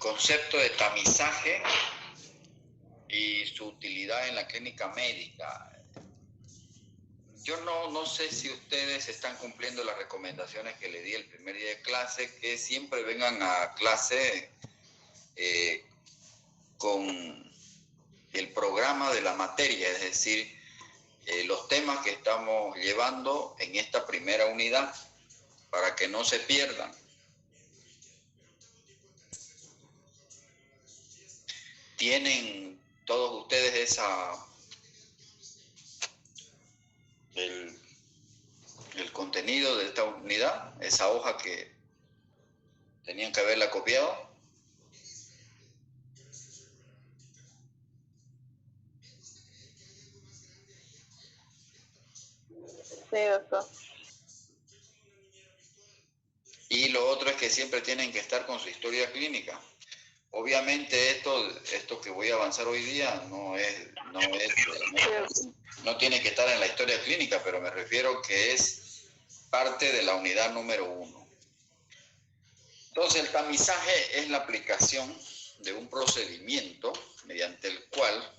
concepto de tamizaje y su utilidad en la clínica médica. Yo no sé si ustedes están cumpliendo las recomendaciones que le di el primer día de clase, que siempre vengan a clase con el programa de la materia, es decir, los temas que estamos llevando en esta primera unidad, para que no se pierdan. ¿Tienen todos ustedes el contenido de esta unidad, esa hoja que tenían que haberla copiado? Sí, doctor. Y lo otro es que siempre tienen que estar con su historia clínica. Obviamente esto que voy a avanzar hoy día no tiene que estar en la historia clínica, pero me refiero que es parte de la unidad número 1. Entonces, el tamizaje es la aplicación de un procedimiento mediante el cual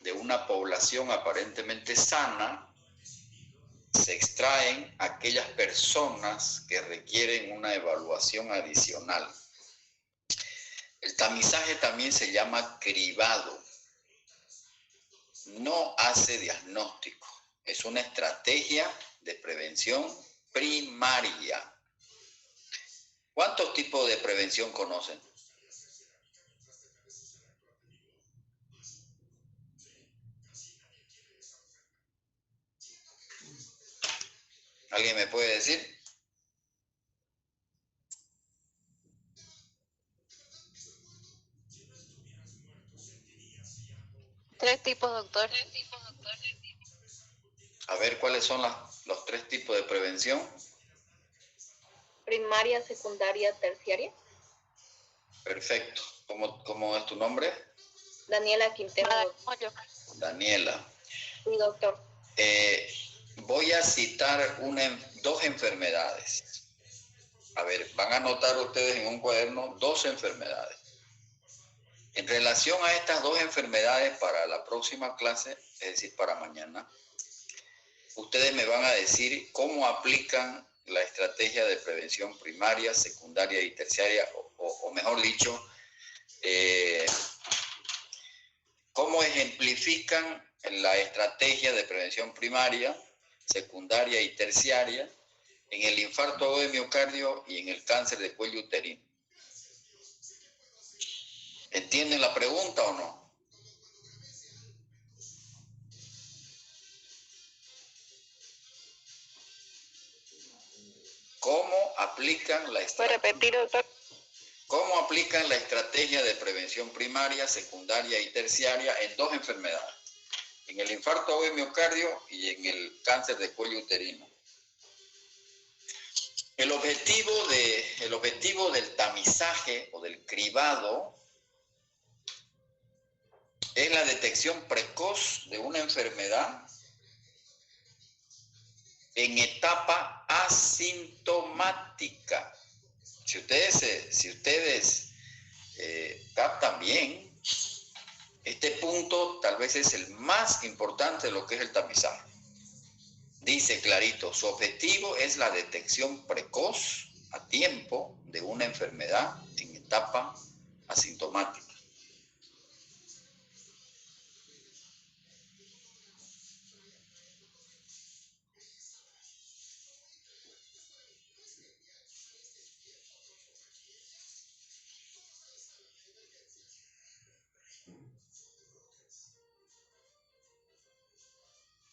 de una población aparentemente sana se extraen aquellas personas que requieren una evaluación adicional. El tamizaje también se llama cribado. No hace diagnóstico, es una estrategia de prevención primaria. ¿Cuántos tipos de prevención conocen? ¿Alguien me puede decir? Tres tipos, doctor. A ver, ¿cuáles son los 3 tipos de prevención? Primaria, secundaria, terciaria. Perfecto. ¿Cómo es tu nombre? Daniela Quintero. Daniela. Sí, doctor. Voy a citar 2 enfermedades. A ver, van a anotar ustedes en un cuaderno 2 enfermedades. En relación a estas 2 enfermedades para la próxima clase, es decir, para mañana, ustedes me van a decir cómo aplican la estrategia de prevención primaria, secundaria y terciaria, o mejor dicho, cómo ejemplifican la estrategia de prevención primaria, secundaria y terciaria en el infarto de miocardio y en el cáncer de cuello uterino. ¿Entienden la pregunta o no? ¿Cómo aplican la estrategia? ¿Puede repetir, doctor? ¿Cómo aplican la estrategia de prevención primaria, secundaria y terciaria en 2 enfermedades? En el infarto de miocardio y en el cáncer de cuello uterino. El objetivo del tamizaje o del cribado es la detección precoz de una enfermedad en etapa asintomática. Si ustedes captan bien, este punto tal vez es el más importante de lo que es el tamizaje. Dice clarito, su objetivo es la detección precoz a tiempo de una enfermedad en etapa asintomática.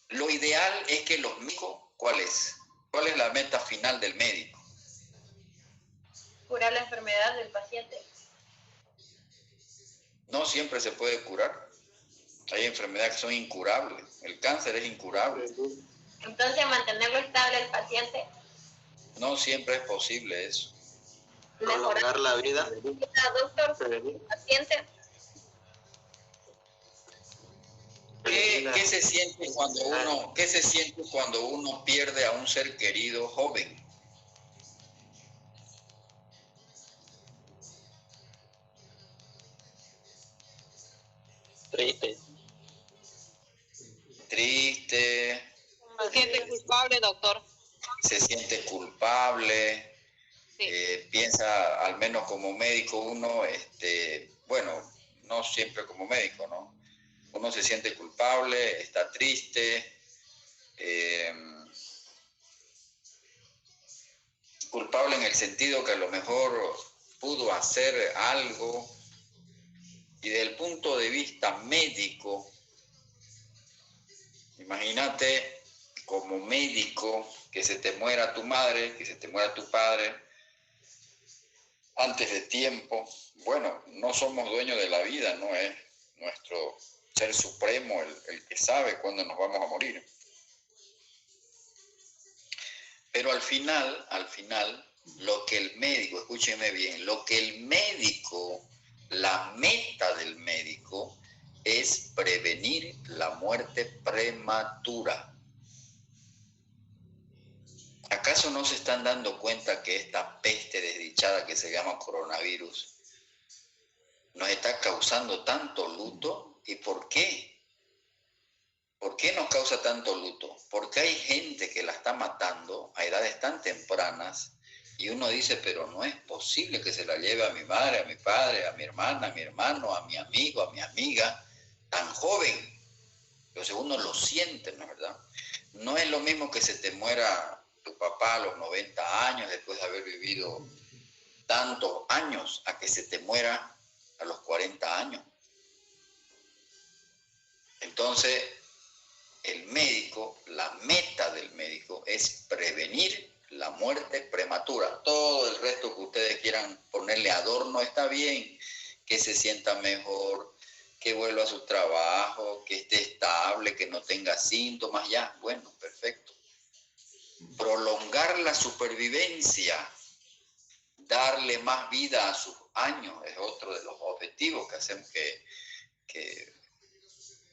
Lo ideal es que los médicos, ¿cuál es? ¿Cuál es la meta final del médico? Curar la enfermedad del paciente. No siempre se puede curar. Hay enfermedades que son incurables. El cáncer es incurable. Entonces, mantenerlo estable el paciente. No siempre es posible eso. Prolongar la vida. Doctor, paciente. ¿Qué se siente cuando uno pierde a un ser querido joven? Triste. Triste, Se siente culpable, doctor. se siente culpable, Sí. piensa, al menos como médico uno, bueno, no siempre como médico, ¿no? Uno se siente culpable, está triste, culpable en el sentido que a lo mejor pudo hacer algo, y desde el punto de vista médico, imagínate como médico que se te muera tu madre, que se te muera tu padre antes de tiempo. Bueno, no somos dueños de la vida, no es nuestro ser supremo el que sabe cuándo nos vamos a morir. Pero al final, lo que el médico, escúcheme bien, lo que el médico, la meta del médico es prevenir la muerte prematura. ¿Acaso no se están dando cuenta que esta peste desdichada que se llama coronavirus nos está causando tanto luto? ¿Y por qué? ¿Por qué nos causa tanto luto? Porque hay gente que la está matando a edades tan tempranas y uno dice, pero no es posible que se la lleve a mi madre, a mi padre, a mi hermana, a mi hermano, a mi amigo, a mi amiga, tan joven. Entonces uno lo siente, ¿no es verdad? No es lo mismo que se te muera tu papá a los 90 años después de haber vivido tantos años a que se te muera a los 40 años. Entonces, el médico, la meta del médico es prevenir la muerte prematura. Todo el resto que ustedes quieran ponerle adorno está bien, que se sienta mejor, que vuelva a su trabajo, que esté estable, que no tenga síntomas, ya, bueno, perfecto. Prolongar la supervivencia, darle más vida a sus años, es otro de los objetivos que hacemos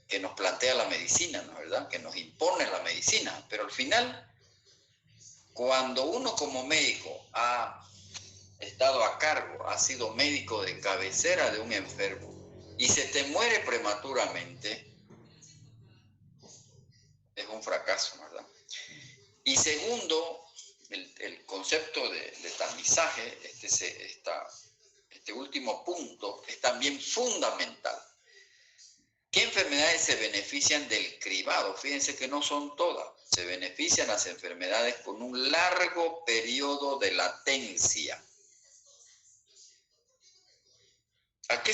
que nos plantea la medicina, ¿no es verdad? Que nos impone la medicina. Pero al final, cuando uno como médico ha estado a cargo, ha sido médico de cabecera de un enfermo y se te muere prematuramente, es un fracaso, ¿no es verdad? Y segundo, el concepto de tamizaje, este último punto, es también fundamental. ¿Qué enfermedades se benefician del cribado? Fíjense que no son todas. Se benefician las enfermedades con un largo periodo de latencia. ¿A qué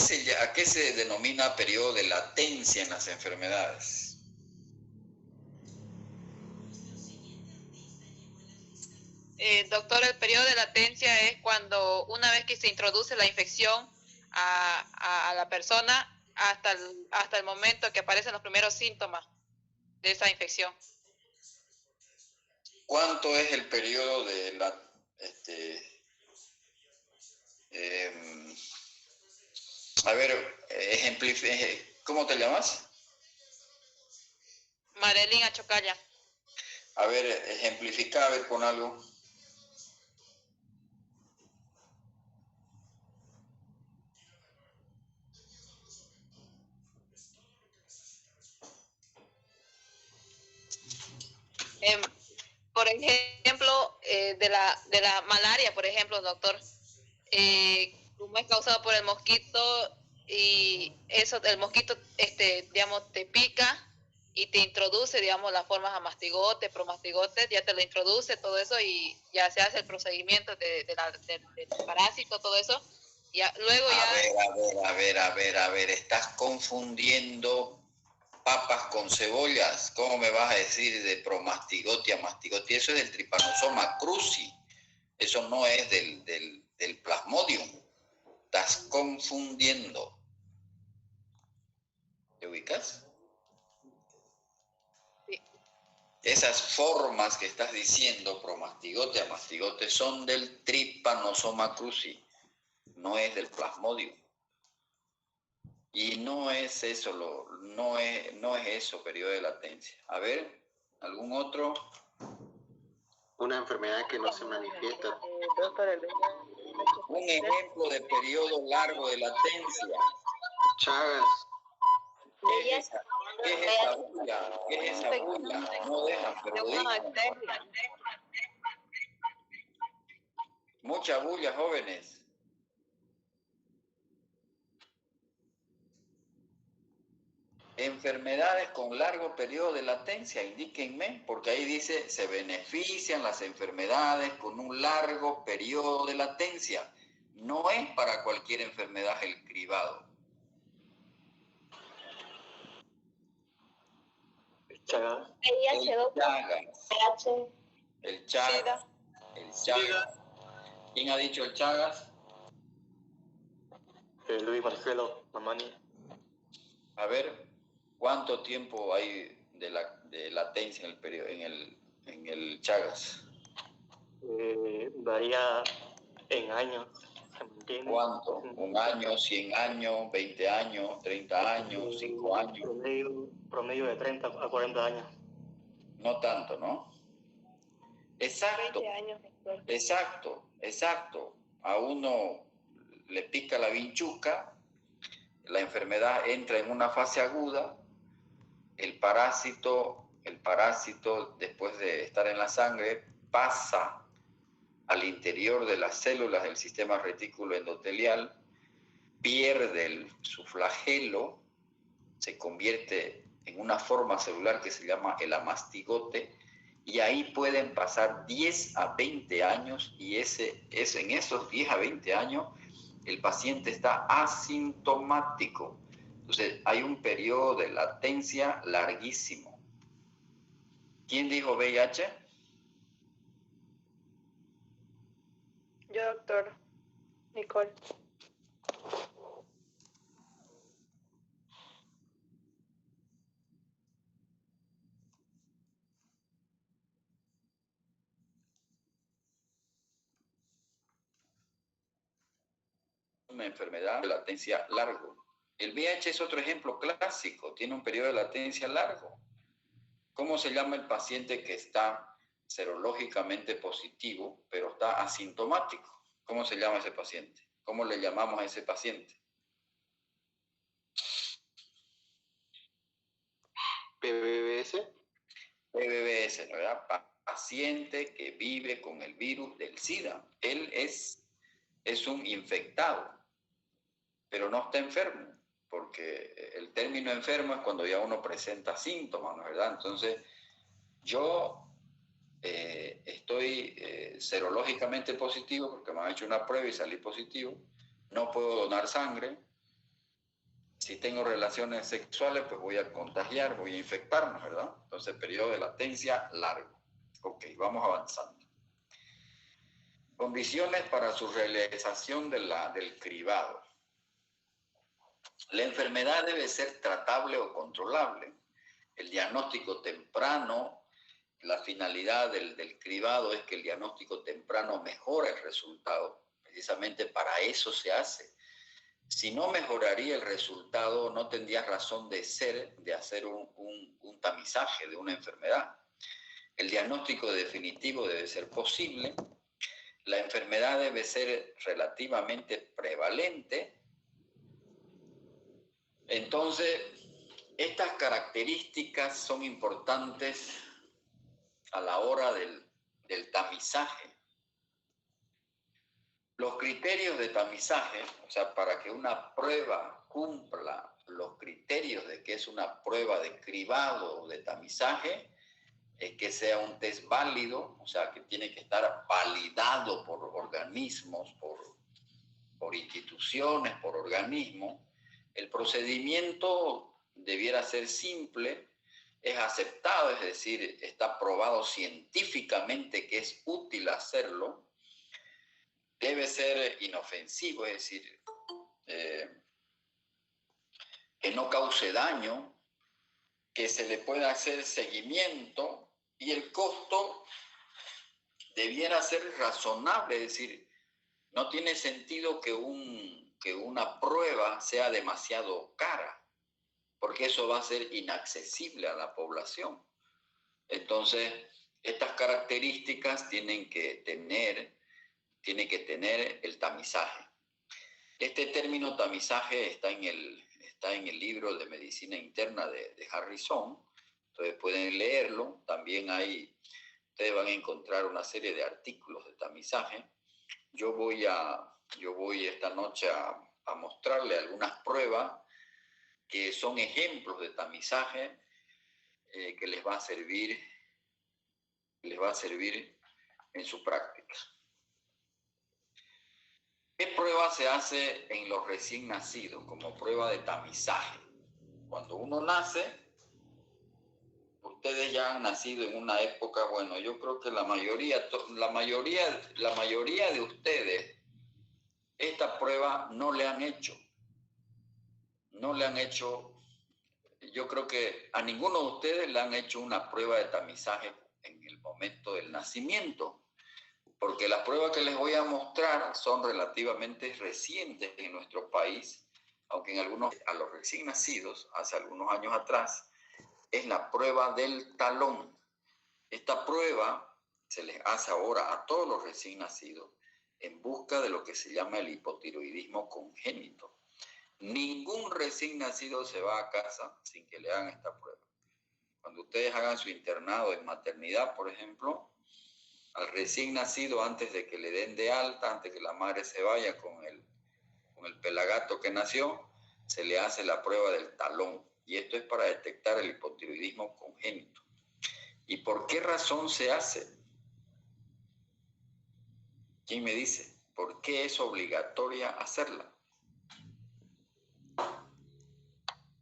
se denomina periodo de latencia en las enfermedades? Doctor, el periodo de latencia es cuando una vez que se introduce la infección a la persona hasta el momento que aparecen los primeros síntomas de esa infección. ¿Cuánto es el periodo de a ver, ¿cómo te llamas? Marelín Achocalla. A ver, ejemplifica, a ver, con algo. Por ejemplo, de la malaria, por ejemplo, doctor, como es causado por el mosquito y eso, el mosquito, digamos, te pica y te introduce, digamos, las formas a mastigote, promastigote, ya te lo introduce todo eso y ya se hace el procedimiento del parásito, todo eso. Ya, luego A ver, estás confundiendo papas con cebollas. ¿Cómo me vas a decir de promastigote a mastigote? Eso es del Trypanosoma cruzi. Eso no es del Plasmodium. Estás confundiendo. ¿Te ubicas? Sí. Esas formas que estás diciendo, promastigote a mastigote, son del Trypanosoma cruzi. No es del Plasmodium. Y no es eso, no es eso, periodo de latencia. A ver, ¿algún otro? Una enfermedad que no se manifiesta. Un ejemplo de periodo largo de latencia. Chagas. ¿Qué es esa? ¿Qué es esa bulla? ¿Qué es esa bulla? No dejan, pero digan. Mucha bulla, jóvenes. Enfermedades con largo periodo de latencia, indíquenme, porque ahí dice, se benefician las enfermedades con un largo periodo de latencia. No es para cualquier enfermedad el cribado. Chagas. El Chagas. El Chagas. ¿Quién ha dicho el Chagas? Luis Marcelo Mamani. A ver, ¿cuánto tiempo hay de latencia en el periodo, en el Chagas? Varía en años. ¿Cuánto? ¿Un año, 100 años, 20 años, 30 años, 5 años? Promedio de 30 a 40 años. No tanto, ¿no? Exacto. 20 años. Exacto. A uno le pica la vinchuca, la enfermedad entra en una fase aguda, el parásito después de estar en la sangre pasa al interior de las células del sistema retículo endotelial, pierde su flagelo, se convierte en una forma celular que se llama el amastigote, y ahí pueden pasar 10 a 20 años, y en esos 10 a 20 años el paciente está asintomático. Entonces hay un periodo de latencia larguísimo. ¿Quién dijo VIH? Yo, doctor. Nicole. Una enfermedad de latencia largo. El VIH es otro ejemplo clásico, tiene un periodo de latencia largo. ¿Cómo se llama el paciente que está serológicamente positivo, pero está asintomático? ¿Cómo se llama ese paciente? ¿Cómo le llamamos a ese paciente? PBBS. PBBS, ¿no? ¿Verdad? Paciente que vive con el virus del SIDA. Él es un infectado, pero no está enfermo, porque el término enfermo es cuando ya uno presenta síntomas, ¿no? ¿Verdad? Entonces, yo estoy serológicamente positivo porque me han hecho una prueba y salí positivo, no puedo donar sangre. Si tengo relaciones sexuales, pues voy a contagiar, voy a infectarme, ¿verdad? Entonces, periodo de latencia largo. Ok, vamos avanzando. Condiciones para su realización del cribado. La enfermedad debe ser tratable o controlable. El diagnóstico temprano, la finalidad del cribado es que el diagnóstico temprano mejore el resultado. Precisamente para eso se hace. Si no mejoraría el resultado, no tendría razón de ser de hacer un tamizaje de una enfermedad. El diagnóstico definitivo debe ser posible. La enfermedad debe ser relativamente prevalente. Entonces, estas características son importantes a la hora del tamizaje. Los criterios de tamizaje, o sea, para que una prueba cumpla los criterios de que es una prueba de cribado o de tamizaje, es que sea un test válido, o sea, que tiene que estar validado por organismos, por instituciones, por organismos. El procedimiento debiera ser simple, es aceptado, es decir, está probado científicamente que es útil hacerlo. Debe ser inofensivo, es decir, que no cause daño, que se le pueda hacer seguimiento, y el costo debiera ser razonable, es decir, no tiene sentido que una prueba sea demasiado cara, porque eso va a ser inaccesible a la población. Entonces, estas características tiene que tener el tamizaje. Este término tamizaje está está en el libro de Medicina Interna de Harrison, entonces pueden leerlo. También ustedes van a encontrar una serie de artículos de tamizaje. Yo voy esta noche a mostrarle algunas pruebas que son ejemplos de tamizaje que les va a servir en su práctica. ¿Qué prueba se hace en los recién nacidos como prueba de tamizaje? Cuando uno nace, ustedes ya han nacido en una época, bueno, yo creo que la mayoría de ustedes esta prueba no le han hecho. Yo creo que a ninguno de ustedes le han hecho una prueba de tamizaje en el momento del nacimiento, porque las pruebas que les voy a mostrar son relativamente recientes en nuestro país, aunque a los recién nacidos, hace algunos años atrás, es la prueba del talón. Esta prueba se les hace ahora a todos los recién nacidos en busca de lo que se llama el hipotiroidismo congénito. Ningún recién nacido se va a casa sin que le hagan esta prueba. Cuando ustedes hagan su internado en maternidad, por ejemplo, al recién nacido, antes de que le den de alta, antes que la madre se vaya con el pelagato que nació, se le hace la prueba del talón. Y esto es para detectar el hipotiroidismo congénito. ¿Y por qué razón se hace? ¿Quién me dice? ¿Por qué es obligatoria hacerla?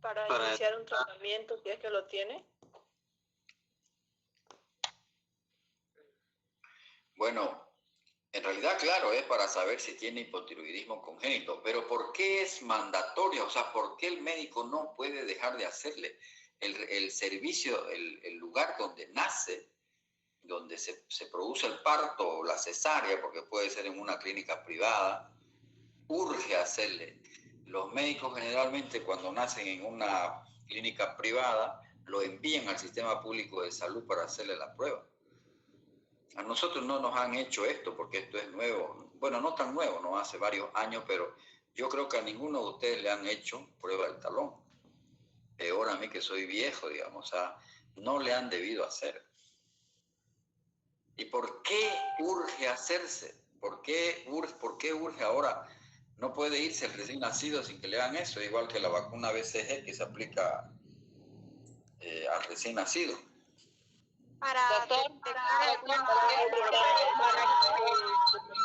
Para iniciar un tratamiento, si es que lo tiene. Bueno, en realidad, claro, es para saber si tiene hipotiroidismo congénito, pero ¿por qué es mandatorio? O sea, ¿por qué el médico no puede dejar de hacerle el servicio, el lugar donde nace, donde se produce el parto o la cesárea, porque puede ser en una clínica privada, urge hacerle? Los médicos generalmente cuando nacen en una clínica privada lo envían al sistema público de salud para hacerle la prueba. A nosotros no nos han hecho esto porque esto es nuevo. Bueno, no tan nuevo, no hace varios años, pero yo creo que a ninguno de ustedes le han hecho prueba del talón. Peor a mí que soy viejo, digamos, o sea, no le han debido hacer. ¿Y por qué urge hacerse? ¿Por qué urge ahora? No puede irse el recién nacido sin que le hagan eso, igual que la vacuna BCG que se aplica al recién nacido.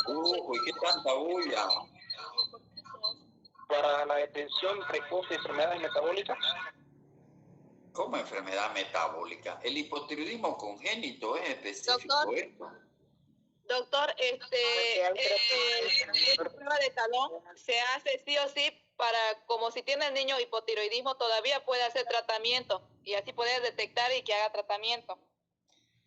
Uy, qué tanta bulla. Para la detención precoz de enfermedades metabólicas. ¿Cómo enfermedad metabólica? El hipotiroidismo congénito es específico esto. Doctor, esta prueba de talón se hace sí o sí para, como si tiene el niño hipotiroidismo, todavía puede hacer tratamiento y así poder detectar y que haga tratamiento.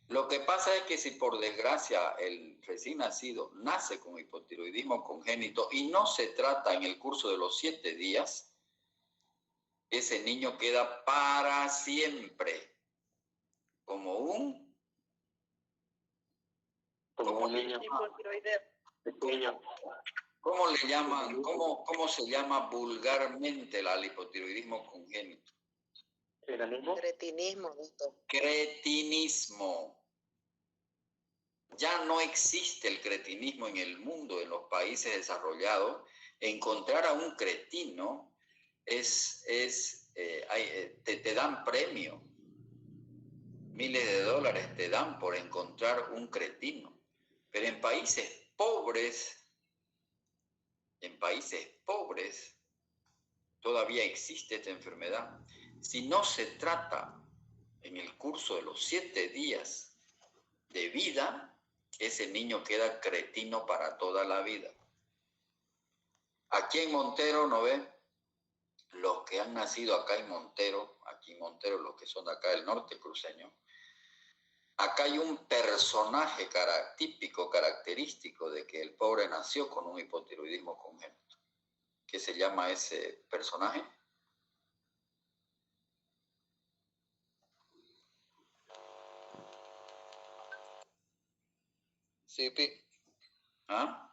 Lo que pasa es que si por desgracia el recién nacido nace con hipotiroidismo congénito y no se trata en el curso de los 7 días, ese niño queda para siempre como un niño pequeño. ¿Cómo le llaman? ¿Cómo se llama vulgarmente el hipotiroidismo congénito? Cretinismo, doctor. Cretinismo. Ya no existe el cretinismo en el mundo, en los países desarrollados. Encontrar a un cretino te dan premio. Miles de dólares te dan por encontrar un cretino. Pero en países pobres, todavía existe esta enfermedad. Si no se trata en el curso de los 7 días de vida, ese niño queda cretino para toda la vida. Aquí en Montero, ¿no ve? Los que han nacido acá en Montero, los que son de acá del norte cruceño, acá hay un personaje típico, característico de que el pobre nació con un hipotiroidismo congénito. ¿Qué se llama ese personaje? Sí. ¿Ah?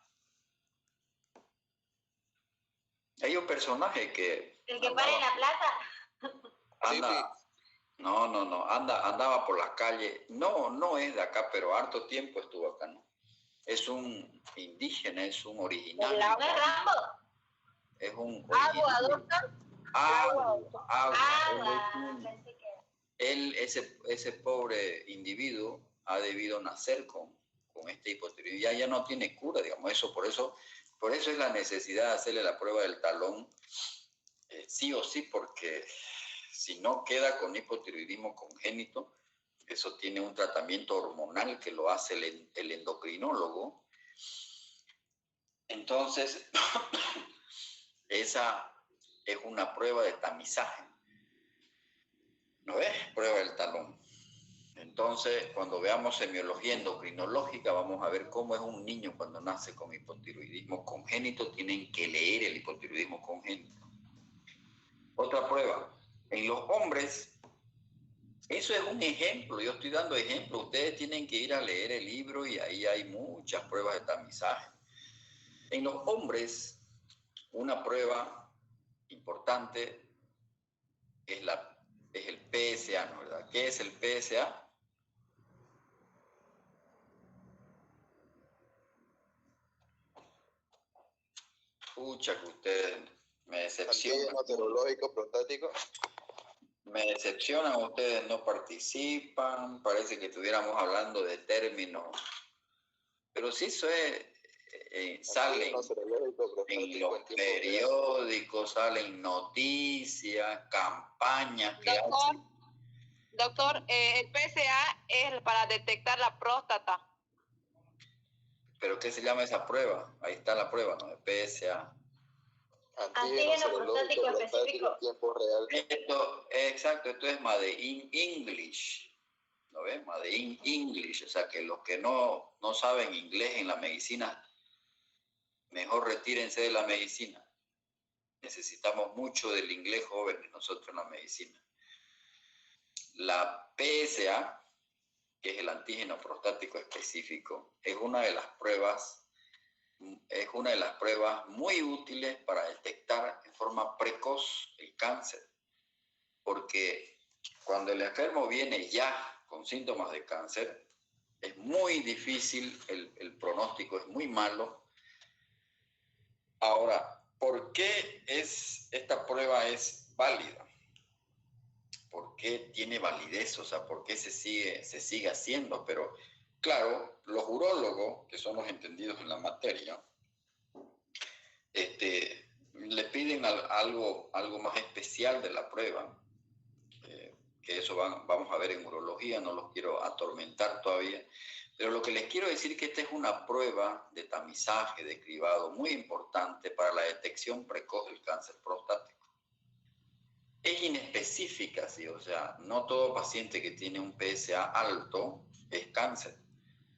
Hay un personaje que El que para en la plaza. Anda, no, andaba por las calles. No es de acá, pero harto tiempo estuvo acá, ¿no? Es un indígena, es un original. ¿No es Rambo? Es un ¿Agua, doctor? Agua. Ese pobre individuo ha debido nacer con este hipotiroidismo. Ya no tiene cura, digamos, por eso es la necesidad de hacerle la prueba del talón, sí o sí, porque si no queda con hipotiroidismo congénito, eso tiene un tratamiento hormonal que lo hace el endocrinólogo. Entonces, esa es una prueba de tamizaje. ¿No ves? Prueba del talón. Entonces, cuando veamos semiología endocrinológica, vamos a ver cómo es un niño cuando nace con hipotiroidismo congénito. Tienen que leer el hipotiroidismo congénito. Otra prueba. En los hombres, eso es un ejemplo. Yo estoy dando ejemplo. Ustedes tienen que ir a leer el libro y ahí hay muchas pruebas de tamizaje. En los hombres, una prueba importante es el PSA, ¿no? ¿Verdad? ¿Qué es el PSA? Pucha, que ustedes me decepcionan. Antígeno serológico prostático. Me decepcionan, ustedes no participan, parece que estuviéramos hablando de términos, pero sí eso es, salen en los periódicos, salen noticias, campañas que hacen. Doctor, el PSA es para detectar la próstata. ¿Pero qué se llama esa prueba? Ahí está la prueba, ¿no? El PSA. Antígeno prostático específico. Tiempo real. Exacto, esto es Made in English. ¿No ves? Made in English. O sea, que los que no saben inglés en la medicina, mejor retírense de la medicina. Necesitamos mucho del inglés jóvenes nosotros en la medicina. La PSA, que es el antígeno prostático específico, es una de las pruebas muy útiles para detectar en forma precoz el cáncer, porque cuando el enfermo viene ya con síntomas de cáncer, es muy difícil, el pronóstico es muy malo. Ahora, ¿por qué esta prueba es válida? ¿Por qué tiene validez? O sea, ¿por qué se sigue haciendo? Pero claro, los urólogos, que son los entendidos en la materia, le piden algo más especial de la prueba, que eso vamos a ver en urología, no los quiero atormentar todavía, pero lo que les quiero decir es que esta es una prueba de tamizaje, de cribado, muy importante para la detección precoz del cáncer prostático. Es inespecífica, sí, o sea, no todo paciente que tiene un PSA alto es cáncer,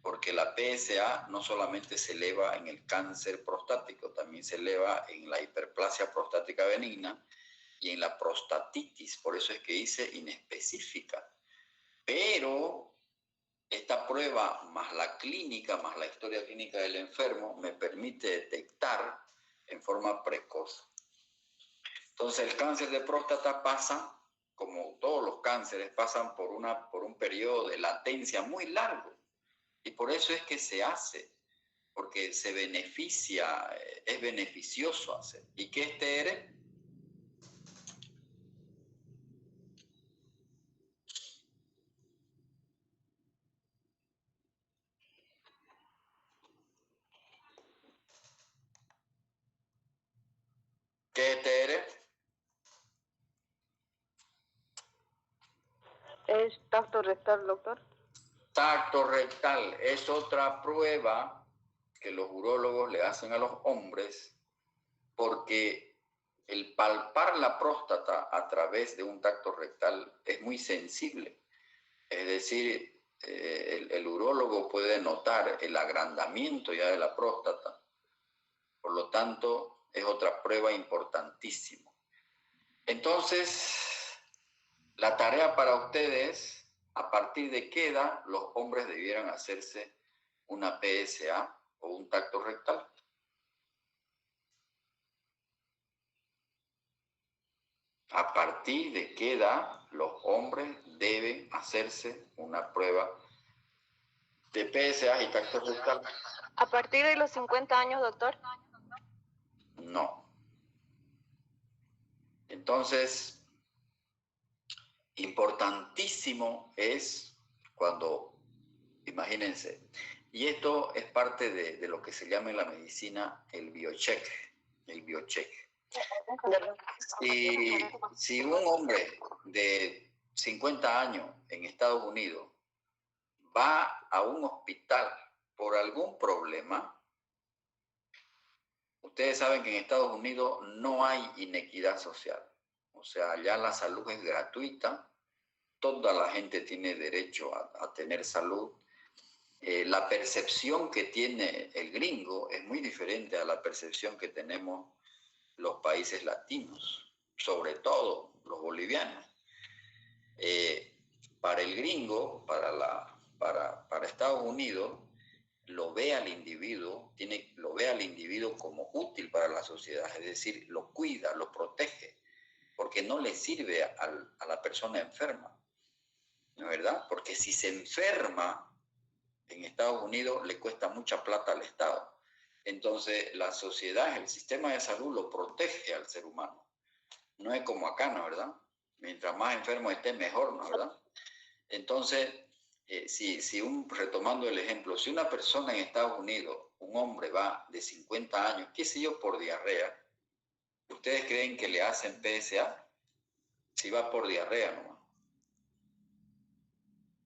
porque la PSA no solamente se eleva en el cáncer prostático, también se eleva en la hiperplasia prostática benigna y en la prostatitis, por eso es que dice inespecífica. Pero esta prueba, más la clínica, más la historia clínica del enfermo, me permite detectar en forma precoz. Entonces el cáncer de próstata pasa, como todos los cánceres, pasan por un periodo de latencia muy largo. Y por eso es que se hace, porque se beneficia, es beneficioso hacer. ¿Y qué es TR? ¿Qué es TR? ¿Es tacto rectal, doctor? Tacto rectal es otra prueba que los urólogos le hacen a los hombres, porque el palpar la próstata a través de un tacto rectal es muy sensible. Es decir, el urólogo puede notar el agrandamiento ya de la próstata. Por lo tanto, es otra prueba importantísima. Entonces, la tarea para ustedes, a partir de qué edad los hombres debieran hacerse una PSA o un tacto rectal. ¿A partir de qué edad los hombres deben hacerse una prueba de PSA y tacto rectal? ¿A partir de los 50 años, doctor? No. Entonces, importantísimo es cuando, imagínense, y esto es parte de lo que se llama en la medicina el biocheck. El biocheck. Si un hombre de 50 años en Estados Unidos va a un hospital por algún problema, ustedes saben que en Estados Unidos no hay inequidad social. O sea, allá la salud es gratuita, toda la gente tiene derecho a tener salud. La percepción que tiene el gringo es muy diferente a la percepción que tenemos los países latinos, sobre todo los bolivianos. Para el gringo, para Estados Unidos, lo ve al individuo como útil para la sociedad, es decir, lo cuida, lo protege, porque no le sirve a la persona enferma, ¿no es verdad? Porque si se enferma en Estados Unidos le cuesta mucha plata al Estado. Entonces la sociedad, el sistema de salud lo protege al ser humano. No es como acá, ¿no es verdad? Mientras más enfermo esté, mejor, ¿no es verdad? Entonces, retomando el ejemplo, si una persona en Estados Unidos, un hombre va de 50 años, qué sé yo, por diarrea, ¿ustedes creen que le hacen PSA? Si va por diarrea nomás.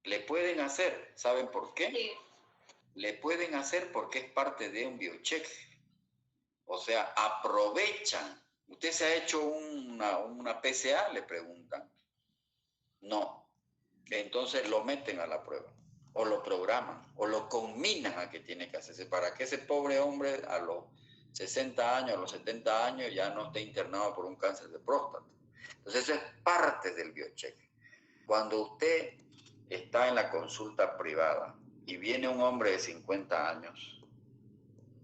Le pueden hacer, ¿saben por qué? Sí. Le pueden hacer porque es parte de un biocheck. O sea, aprovechan. ¿Usted se ha hecho una PSA? Le preguntan. No. Entonces lo meten a la prueba. O lo programan. O lo combinan a que tiene que hacerse. Para que ese pobre hombre a los 60 años, a los 70 años, ya no esté internado por un cáncer de próstata. Entonces eso es parte del biocheck. Cuando usted está en la consulta privada y viene un hombre de 50 años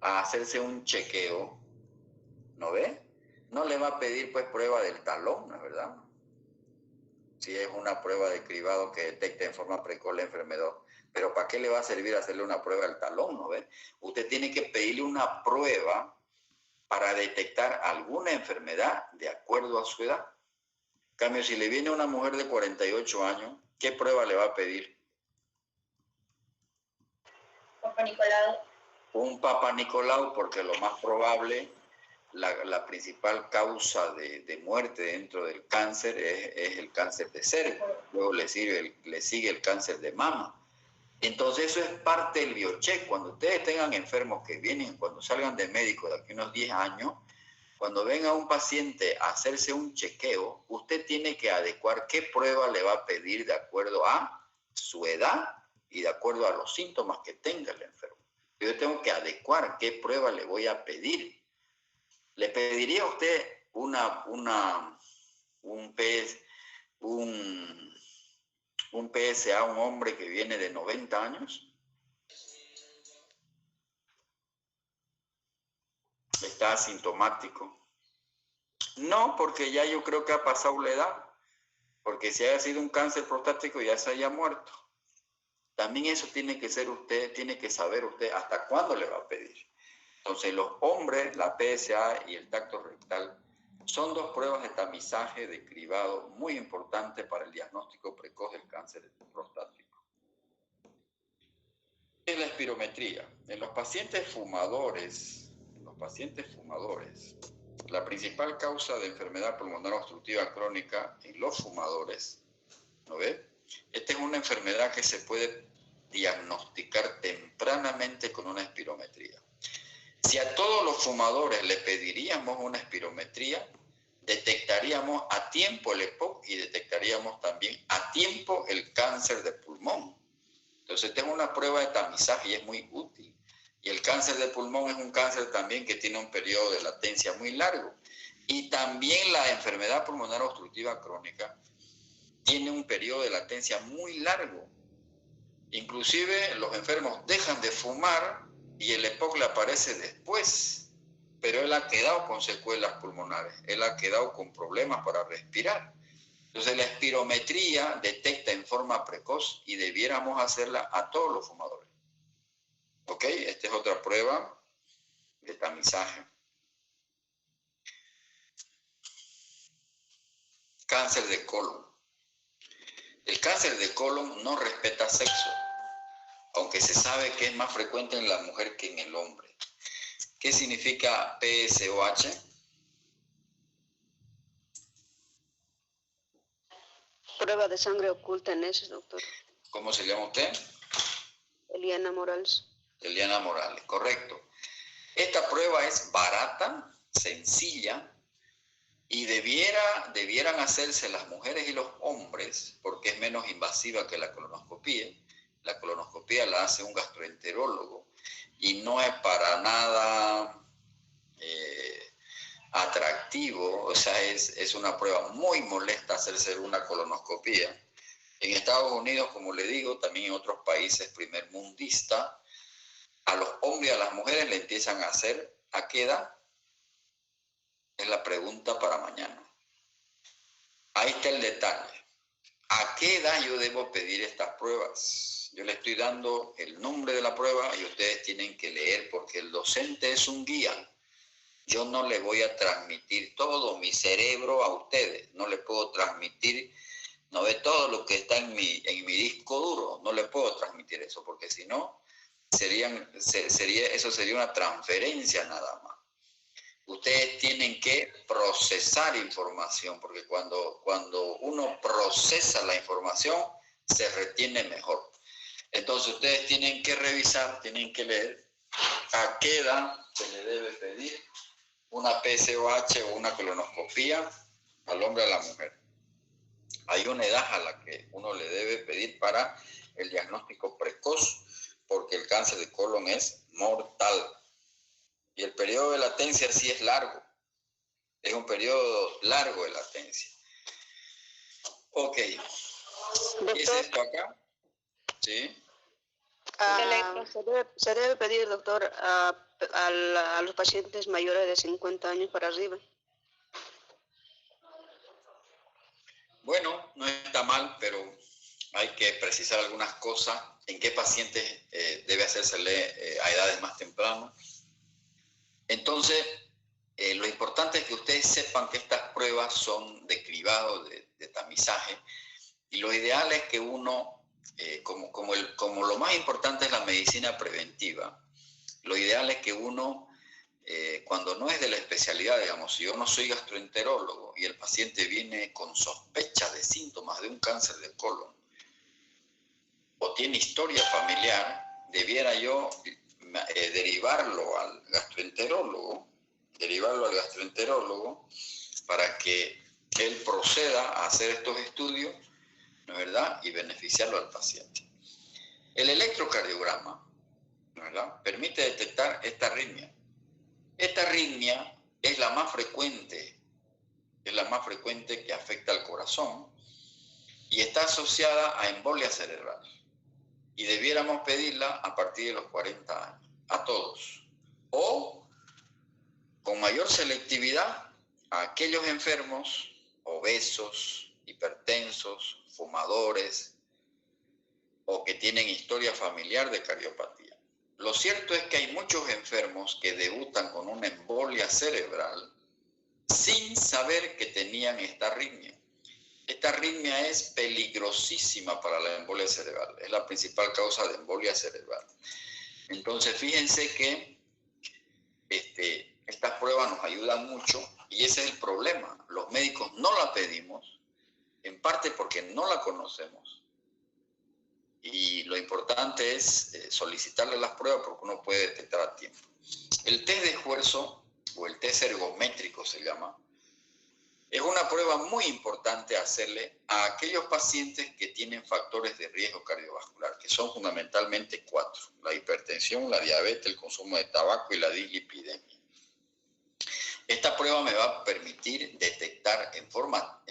a hacerse un chequeo, ¿no ve? No le va a pedir pues prueba del talón, ¿no es verdad? Si es una prueba de cribado que detecta en forma precoz la enfermedad, pero ¿para qué le va a servir hacerle una prueba del talón, no ve? Usted tiene que pedirle una prueba para detectar alguna enfermedad de acuerdo a su edad. En cambio, si le viene una mujer de 48 años, ¿qué prueba le va a pedir? Papa Nicolau. Un Papa Nicolau, porque lo más probable, la principal causa de muerte dentro del cáncer es el cáncer de cervix. Luego le sigue el cáncer de mama. Entonces eso es parte del biocheck. Cuando ustedes tengan enfermos que vienen, cuando salgan de médico de aquí unos 10 años, cuando venga un paciente a hacerse un chequeo, usted tiene que adecuar qué prueba le va a pedir de acuerdo a su edad y de acuerdo a los síntomas que tenga el enfermo. Yo tengo que adecuar qué prueba le voy a pedir. ¿Le pediría a usted un PSA a un hombre que viene de 90 años? Está asintomático. No, porque ya yo creo que ha pasado la edad. Porque si haya sido un cáncer prostático ya se haya muerto. También eso tiene que saber usted hasta cuándo le va a pedir. Entonces los hombres, la PSA y el tacto rectal, son dos pruebas de tamizaje de cribado muy importantes para el diagnóstico precoz del cáncer prostático. Es la espirometría. En los pacientes fumadores, la principal causa de enfermedad pulmonar obstructiva crónica en los fumadores, ¿no ve? Esta es una enfermedad que se puede diagnosticar tempranamente con una espirometría. Si a todos los fumadores le pediríamos una espirometría, detectaríamos a tiempo el EPOC y detectaríamos también a tiempo el cáncer de pulmón. Entonces, tengo una prueba de tamizaje y es muy útil. Y el cáncer de pulmón es un cáncer también que tiene un periodo de latencia muy largo. Y también la enfermedad pulmonar obstructiva crónica tiene un periodo de latencia muy largo. Inclusive los enfermos dejan de fumar y el EPOC le aparece después. pero él ha quedado con secuelas pulmonares, él ha quedado con problemas para respirar. Entonces la espirometría detecta en forma precoz y debiéramos hacerla a todos los fumadores. ¿Ok? Esta es otra prueba de tamizaje. Cáncer de colon. El cáncer de colon no respeta sexo, aunque se sabe que es más frecuente en la mujer que en el hombre. ¿Qué significa PSOH? Prueba de sangre oculta en heces, doctor. ¿Cómo se llama usted? Eliana Morales. Eliana Morales, correcto. Esta prueba es barata, sencilla, y debieran hacerse las mujeres y los hombres, porque es menos invasiva que la colonoscopía. La colonoscopía la hace un gastroenterólogo y no es para nada atractivo, o sea, es una prueba muy molesta hacerse una colonoscopía. En Estados Unidos, como le digo, también en otros países primermundistas, a los hombres y a las mujeres le empiezan a hacer, ¿a qué edad? Es la pregunta para mañana. Ahí está el detalle. ¿A qué edad yo debo pedir estas pruebas? Yo le estoy dando el nombre de la prueba y ustedes tienen que leer porque el docente es un guía. Yo no le voy a transmitir todo mi cerebro a ustedes. No le puedo transmitir, no ve todo lo que está en mi disco duro. No le puedo transmitir eso porque si no, eso sería una transferencia nada más. Ustedes tienen que procesar información, porque cuando uno procesa la información, se retiene mejor. Entonces, ustedes tienen que revisar, tienen que leer a qué edad se le debe pedir una PSOH o una colonoscopía al hombre o a la mujer. Hay una edad a la que uno le debe pedir para el diagnóstico precoz, porque el cáncer de colon es mortal. Y el periodo de latencia sí es largo. Es un periodo largo de latencia. Ok. Doctor, ¿Es esto acá? Sí. Se debe pedir, doctor, a los pacientes mayores de 50 años para arriba. Bueno, no está mal, pero hay que precisar algunas cosas. ¿En qué pacientes debe hacérsele a edades más tempranas? Entonces, lo importante es que ustedes sepan que estas pruebas son de cribado, de tamizaje, y lo ideal es que uno, como lo más importante es la medicina preventiva, lo ideal es que uno, cuando no es de la especialidad, digamos, si yo no soy gastroenterólogo y el paciente viene con sospecha de síntomas de un cáncer de colon o tiene historia familiar, debiera yo derivarlo al gastroenterólogo para que él proceda a hacer estos estudios, ¿no es verdad? Y beneficiarlo al paciente. El electrocardiograma, ¿no es verdad?, permite detectar esta arritmia. Esta arritmia es la más frecuente que afecta al corazón y está asociada a embolia cerebral. Y debiéramos pedirla a partir de los 40 años, a todos. O, con mayor selectividad, a aquellos enfermos, obesos, hipertensos, fumadores, o que tienen historia familiar de cardiopatía. Lo cierto es que hay muchos enfermos que debutan con una embolia cerebral sin saber que tenían esta arritmia. Esta arritmia es peligrosísima para la embolia cerebral. Es la principal causa de embolia cerebral. Entonces, fíjense que estas pruebas nos ayudan mucho y ese es el problema. Los médicos no la pedimos, en parte porque no la conocemos. Y lo importante es solicitarle las pruebas porque uno puede detectar a tiempo. El test de esfuerzo, o el test ergométrico se llama, es una prueba muy importante hacerle a aquellos pacientes que tienen factores de riesgo cardiovascular, que son fundamentalmente 4. La hipertensión, la diabetes, el consumo de tabaco y la dislipidemia. Esta prueba me va a permitir detectar en forma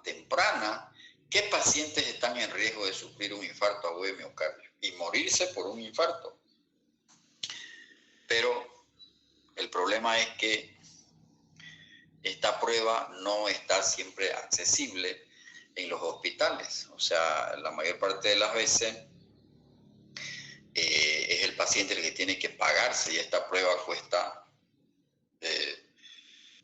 temprana qué pacientes están en riesgo de sufrir un infarto agudo de miocardio y morirse por un infarto. Pero El problema es que esta prueba no está siempre accesible en los hospitales. O sea, la mayor parte de las veces es el paciente el que tiene que pagarse y esta prueba cuesta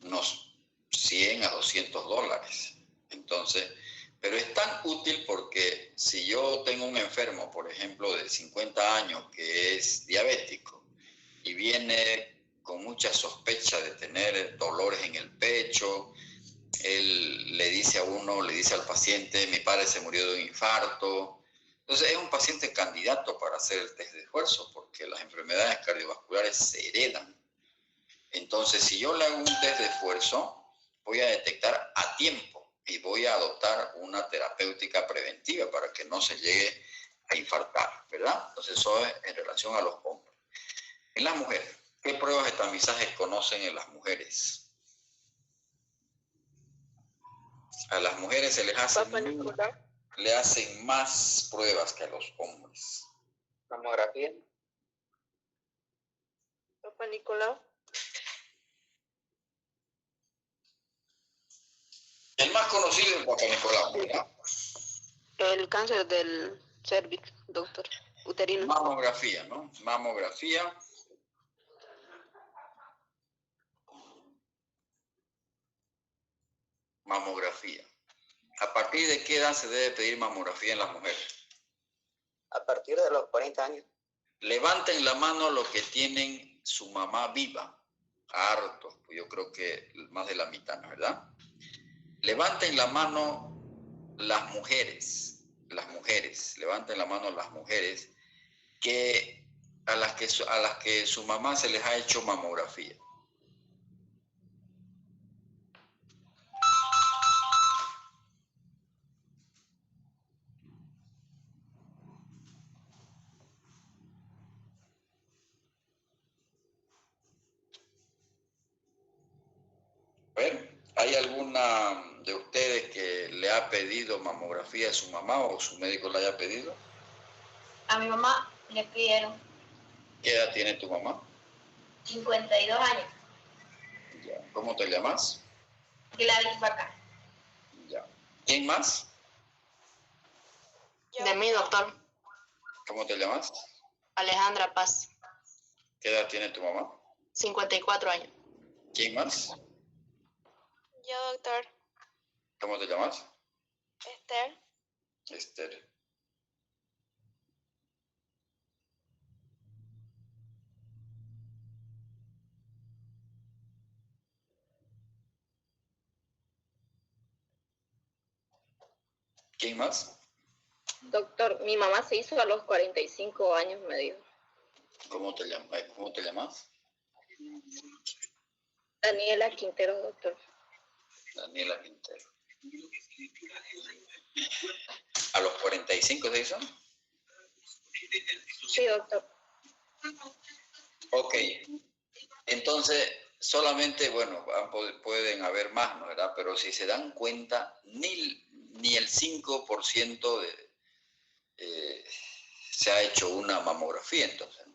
unos 100 a 200 dólares. Entonces, pero es tan útil porque si yo tengo un enfermo, por ejemplo, de 50 años que es diabético y viene con mucha sospecha de tener dolores en el pecho, él le dice a uno, le dice al paciente, mi padre se murió de un infarto. Entonces es un paciente candidato para hacer el test de esfuerzo porque las enfermedades cardiovasculares se heredan. Entonces, si yo le hago un test de esfuerzo, voy a detectar a tiempo y voy a adoptar una terapéutica preventiva para que no se llegue a infartar, ¿verdad? Entonces, eso es en relación a los hombres. En las mujeres, ¿qué pruebas de tamizaje conocen en las mujeres? A las mujeres se les le hacen más pruebas que a los hombres. Mamografía. Papá Nicolau. El más conocido es el Papa Nicolau, ¿verdad? El cáncer del cervix, doctor, uterino. Mamografía, ¿no? Mamografía. Mamografía. ¿A partir de qué edad se debe pedir mamografía en las mujeres? A partir de los 40 años. Levanten la mano los que tienen su mamá viva. Hartos, pues yo creo que más de la mitad, ¿no? ¿Verdad? Levanten la mano las mujeres, levanten la mano las mujeres que a las que su mamá se les ha hecho mamografía. A ver, ¿hay alguna de ustedes que le ha pedido mamografía a su mamá o su médico le haya pedido? A mi mamá le pidieron ¿Qué edad tiene tu mamá? 52 años. Ya. ¿Cómo te llamas? Gladys Vaca. Ya. ¿Quién más? De mí, doctor. ¿Cómo te llamas? Alejandra Paz, ¿Qué edad tiene tu mamá? 54 años. ¿Quién más? Yo, doctor. ¿Cómo te llamas? Esther. Esther. ¿Quién más? Doctor, mi mamá se hizo a los 45 años, me dijo. ¿Cómo te llamas? Daniela Quintero, doctor. Daniela Quintero. ¿A los 45 se hizo? Sí, doctor. Ok. Entonces, solamente, bueno, pueden haber más, ¿no? ¿Verdad? Pero si se dan cuenta, ni el 5% se ha hecho una mamografía, entonces, ¿no?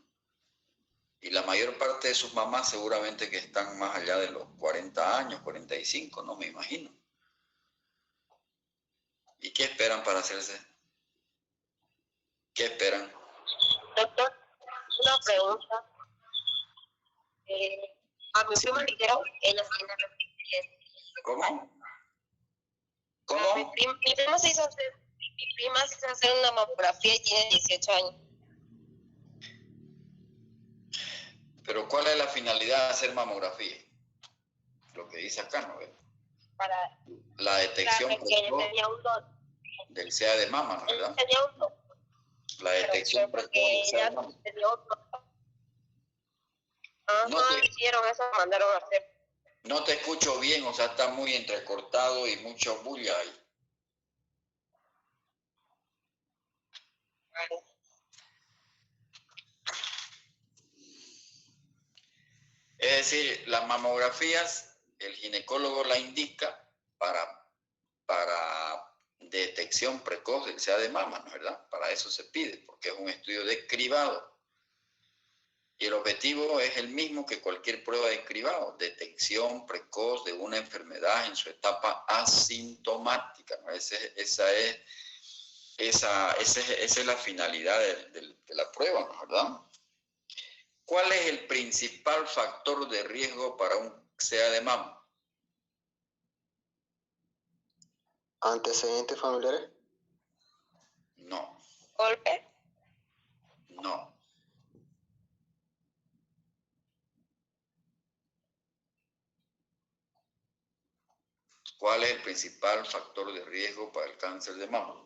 Y la mayor parte de sus mamás seguramente que están más allá de los 40 años, 45, ¿no? Me imagino. ¿Y qué esperan para hacerse? ¿Qué esperan? Doctor, una pregunta. A mi prima le dijeron, ella tiene ¿Cómo? mi prima se hizo hacer una mamografía y tiene 18 años. Pero ¿cuál es la finalidad de hacer mamografía? Lo que dice acá, ¿no? Para La detección precoz tenía un don. del SEA de mama, ¿no? ¿Verdad? Tenía un don. La detección precoz del SEA de mama. Tenía un don. Ajá, No te- hicieron eso, mandaron a hacer. No te escucho bien, o sea, está muy entrecortado y mucho bulla ahí. Es decir, las mamografías, el ginecólogo la indica para detección precoz del SEA de mama, ¿no? ¿Verdad? Para eso se pide, porque es un estudio de cribado. Y el objetivo es el mismo que cualquier prueba de cribado, detección precoz de una enfermedad en su etapa asintomática, ¿no? Esa es la finalidad de la prueba, ¿no? ¿Verdad? ¿Cuál es el principal factor de riesgo para un CA de mama? ¿Antecedentes familiares? No, ¿Golpe? no. ¿Cuál es el principal factor de riesgo para el cáncer de mama?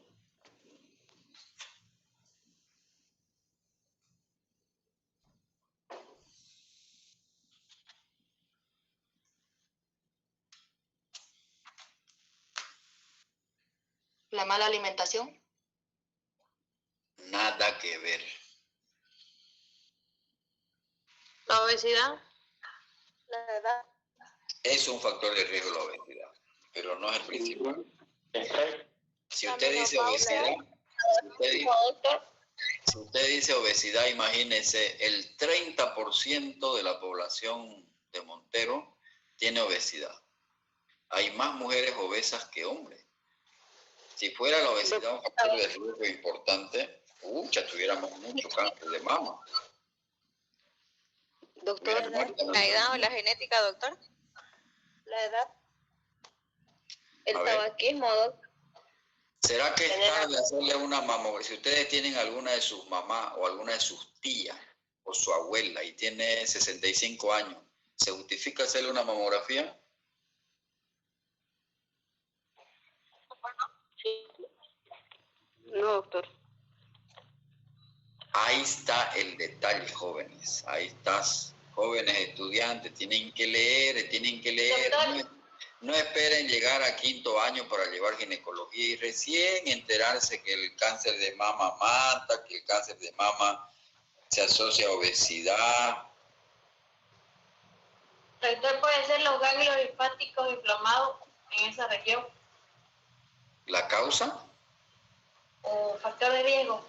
La mala alimentación. Nada que ver. La obesidad. La edad. Es un factor de riesgo la obesidad, pero no es el principal. Si usted dice obesidad, si usted dice obesidad, imagínese, el 30% de la población de Montero tiene obesidad. Hay más mujeres obesas que hombres. Si fuera la obesidad un factor de riesgo importante, ya tuviéramos mucho cáncer de mama. Doctor, ¿La edad o la genética, doctor? La edad. El A ver. tabaquismo, doctor. ¿Será que es tarde hacerle una mamografía? Si ustedes tienen alguna de sus mamás o alguna de sus tías o su abuela y tiene 65 años, ¿se justifica hacerle una mamografía? no, doctor. Ahí está el detalle, jóvenes. Ahí estás, jóvenes estudiantes, tienen que leer, No esperen llegar a 5º año para llevar ginecología y recién enterarse que el cáncer de mama mata, que el cáncer de mama se asocia a obesidad. Doctor, puede ser los ganglios linfáticos inflamados en esa región ¿La causa? o factor de riesgo.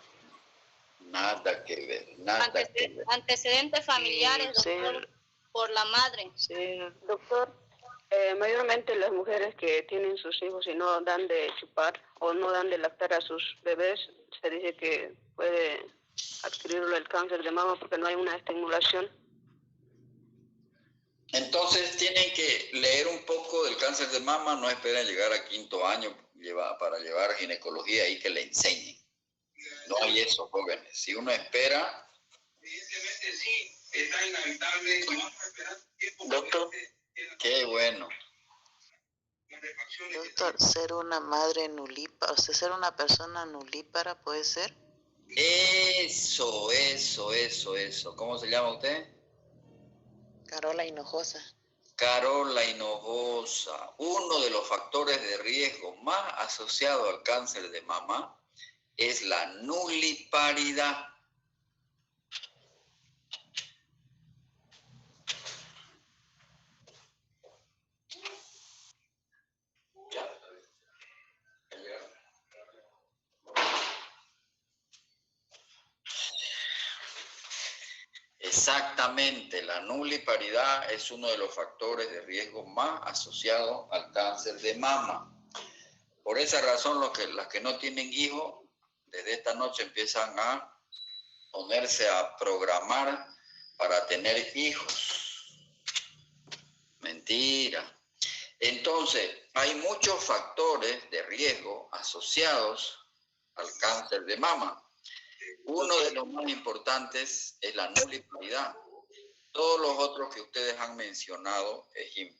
Nada que ver, nada que ver. Antecedentes familiares, Sí, doctor, por la madre. Sí, doctor. Mayormente las mujeres que tienen sus hijos y no dan de chupar o no dan de lactar a sus bebés, se dice que puede adquirirlo el cáncer de mama porque no hay una estimulación. Entonces tienen que leer un poco del cáncer de mama, no esperen llegar a 5º año para llevar ginecología y que le enseñen. No hay eso, jóvenes. Si uno espera... Evidentemente sí, está inevitable. Doctor, qué bueno. Doctor, ser una madre nulípara, o sea, ser una persona nulípara, ¿puede ser? Eso. ¿Cómo se llama usted? Carola Hinojosa. Carola Hinojosa. Uno de los factores de riesgo más asociado al cáncer de mama es la nuliparidad. Exactamente, la nuliparidad es uno de los factores de riesgo más asociados al cáncer de mama. Por esa razón, las que no tienen hijos, desde esta noche empiezan a ponerse a programar para tener hijos. Mentira. Entonces, hay muchos factores de riesgo asociados al cáncer de mama. Uno de los más importantes es la nuliparidad. Todos los otros que ustedes han mencionado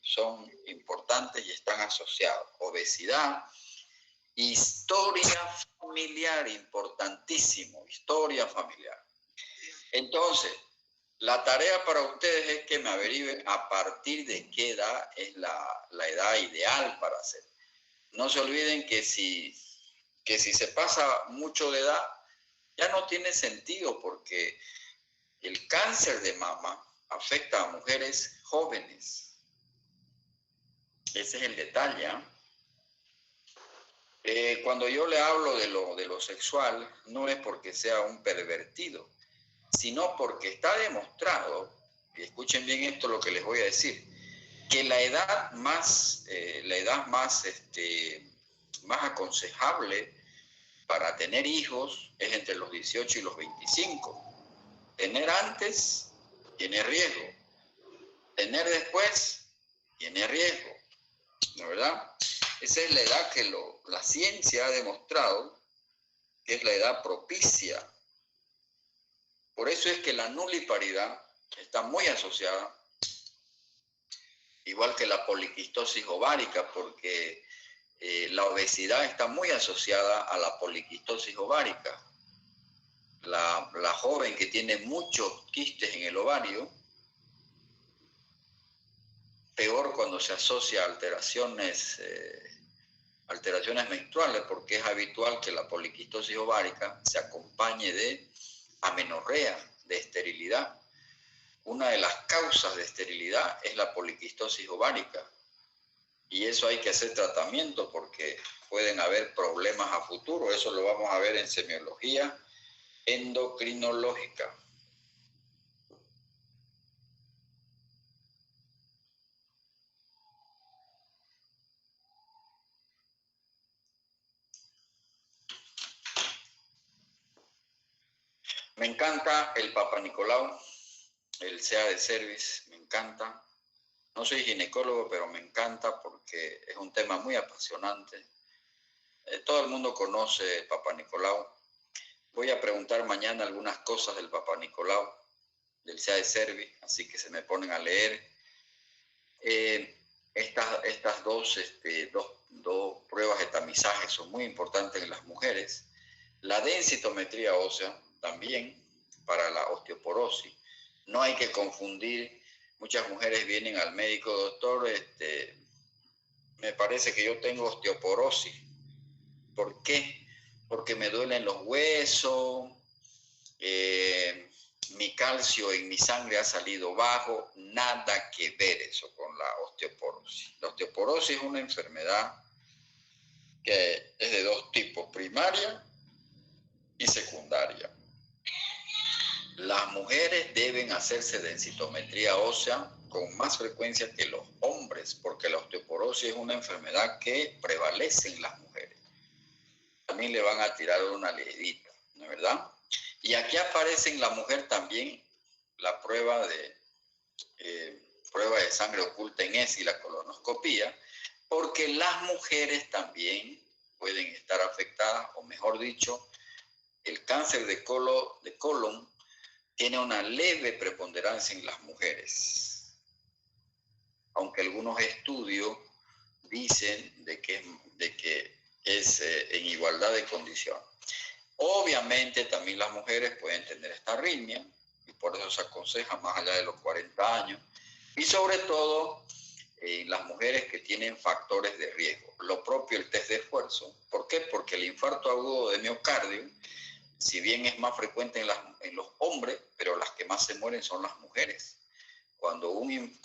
son importantes y están asociados. Obesidad, historia familiar, importantísimo, historia familiar. Entonces, la tarea para ustedes es que me averigüen a partir de qué edad es la edad ideal para hacer. No se olviden que si se pasa mucho de edad, ya no tiene sentido porque el cáncer de mama afecta a mujeres jóvenes. Ese es el detalle, ¿eh? Cuando yo le hablo de lo sexual, no es porque sea un pervertido, sino porque está demostrado, y escuchen bien esto lo que les voy a decir, que la edad más aconsejable para tener hijos es entre los 18 y los 25. Tener antes tiene riesgo. Tener después tiene riesgo. ¿No, verdad? Esa es la edad que la ciencia ha demostrado que es la edad propicia. Por eso es que la nuliparidad está muy asociada, igual que la poliquistosis ovárica, porque la obesidad está muy asociada a la poliquistosis ovárica. La joven que tiene muchos quistes en el ovario, peor cuando se asocia a alteraciones menstruales, porque es habitual que la poliquistosis ovárica se acompañe de amenorrea, de esterilidad. Una de las causas de esterilidad es la poliquistosis ovárica. Y eso hay que hacer tratamiento porque pueden haber problemas a futuro. Eso lo vamos a ver en semiología endocrinológica. Me encanta el Papa Nicolau, el SEA de Cervix, me encanta. No soy ginecólogo, pero me encanta porque es un tema muy apasionante. Todo el mundo conoce el Papa Nicolau. Voy a preguntar mañana algunas cosas del Papa Nicolau, del SEA de Cervix, así que se me ponen a leer. Estas dos pruebas de tamizaje son muy importantes en las mujeres. La densitometría ósea también para la osteoporosis. No hay que confundir. Muchas mujeres vienen al médico, doctor, me parece que yo tengo osteoporosis. ¿Por qué? Porque me duelen los huesos, mi calcio en mi sangre ha salido bajo. Nada que ver eso con la osteoporosis. La osteoporosis es una enfermedad que es de dos tipos, primaria y secundaria. Las mujeres deben hacerse densitometría ósea con más frecuencia que los hombres, porque la osteoporosis es una enfermedad que prevalece en las mujeres. También le van a tirar una leidita, ¿no es verdad? Y aquí aparece en la mujer también la prueba de sangre oculta en ESI y la colonoscopía, porque las mujeres también pueden estar afectadas, o mejor dicho, el cáncer de colon tiene una leve preponderancia en las mujeres, aunque algunos estudios dicen de que es en igualdad de condición. Obviamente también las mujeres pueden tener esta arritmia y por eso se aconseja más allá de los 40 años y sobre todo las mujeres que tienen factores de riesgo. Lo propio el test de esfuerzo. ¿Por qué? Porque el infarto agudo de miocardio, si bien es más frecuente en los hombres, pero las que más se mueren son las mujeres. Cuando un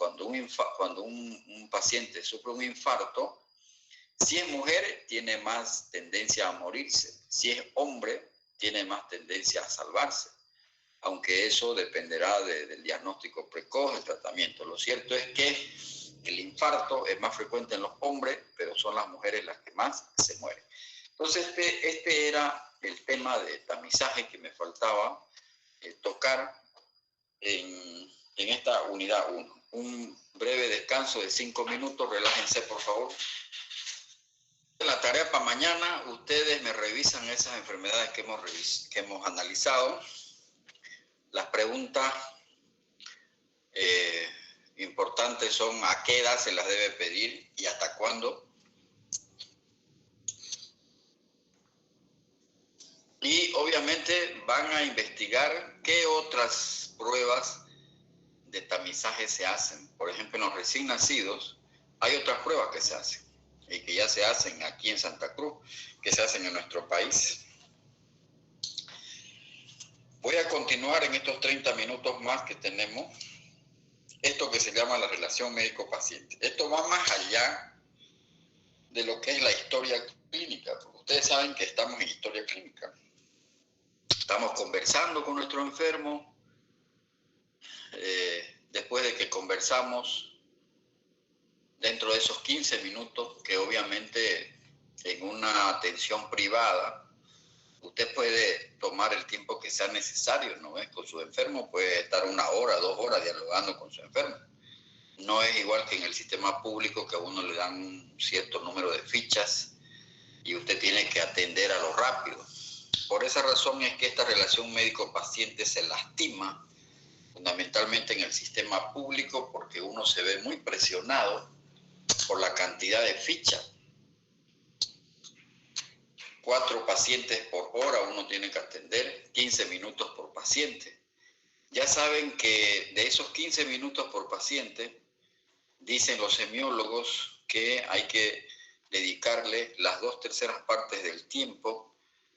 paciente sufre un infarto, si es mujer, tiene más tendencia a morirse. Si es hombre, tiene más tendencia a salvarse. Aunque eso dependerá del diagnóstico precoz, del tratamiento. Lo cierto es que el infarto es más frecuente en los hombres, pero son las mujeres las que más se mueren. Entonces, este era el tema de tamizaje que me faltaba tocar en esta unidad 1. Un breve descanso de 5 minutos, relájense por favor. La tarea para mañana, ustedes me revisan esas enfermedades que hemos analizado. Las preguntas importantes son a qué edad se las debe pedir y hasta cuándo. Y obviamente van a investigar qué otras pruebas de tamizaje se hacen. Por ejemplo, en los recién nacidos hay otras pruebas que se hacen y que ya se hacen aquí en Santa Cruz, que se hacen en nuestro país. Voy a continuar en estos 30 minutos más que tenemos, esto que se llama la relación médico-paciente. Esto va más allá de lo que es la historia clínica, porque ustedes saben que estamos en historia clínica. Estamos conversando con nuestro enfermo, después de que conversamos, dentro de esos 15 minutos, que obviamente en una atención privada, usted puede tomar el tiempo que sea necesario, ¿no es? Con su enfermo puede estar 1 hora, 2 horas dialogando con su enfermo. No es igual que en el sistema público, que a uno le dan un cierto número de fichas y usted tiene que atender a lo rápido. Por esa razón es que esta relación médico-paciente se lastima fundamentalmente en el sistema público, porque uno se ve muy presionado por la cantidad de fichas. 4 pacientes por hora uno tiene que atender, 15 minutos por paciente. Ya saben que de esos 15 minutos por paciente, dicen los semiólogos que hay que dedicarle las 2/3 partes del tiempo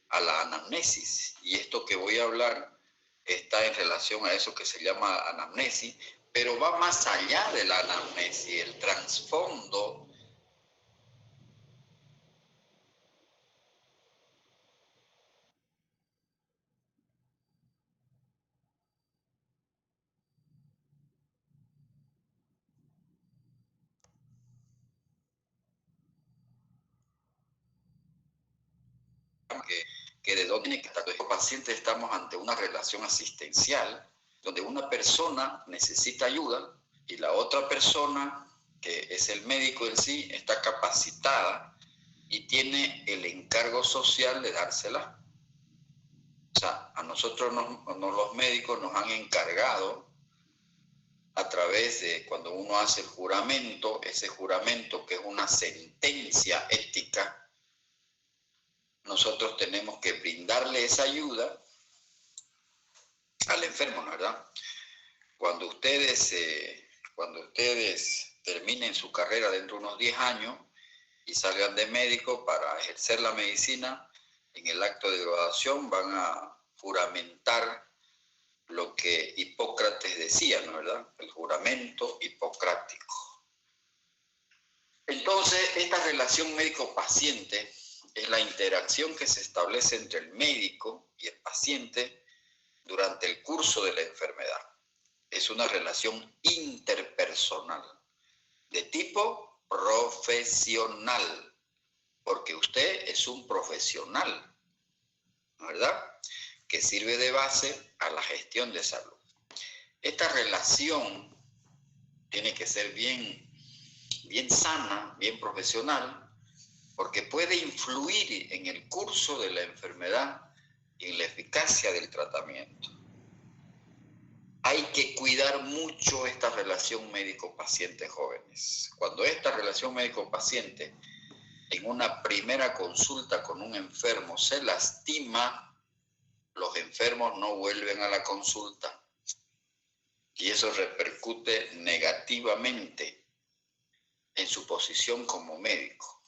a la anamnesis. Y esto que voy a hablar está en relación a eso que se llama anamnesis, pero va más allá de la anamnesis, el trasfondo que de dónde tiene que estar. Los pacientes estamos ante una relación asistencial donde una persona necesita ayuda y la otra persona, que es el médico en sí, está capacitada y tiene el encargo social de dársela. O sea, a nosotros los médicos nos han encargado, a través de cuando uno hace el juramento, ese juramento que es una sentencia ética, nosotros tenemos que brindarle esa ayuda al enfermo, ¿no? ¿Verdad? Cuando ustedes terminen su carrera dentro de unos 10 años y salgan de médico para ejercer la medicina, en el acto de graduación van a juramentar lo que Hipócrates decía, ¿no? ¿Verdad? El juramento hipocrático. Entonces, esta relación médico-paciente es la interacción que se establece entre el médico y el paciente durante el curso de la enfermedad. Es una relación interpersonal, de tipo profesional, porque usted es un profesional, ¿verdad?, que sirve de base a la gestión de salud. Esta relación tiene que ser bien sana, bien profesional, porque puede influir en el curso de la enfermedad y en la eficacia del tratamiento. Hay que cuidar mucho esta relación médico-paciente, jóvenes. Cuando esta relación médico-paciente en una primera consulta con un enfermo se lastima, los enfermos no vuelven a la consulta y eso repercute negativamente en su posición como médico.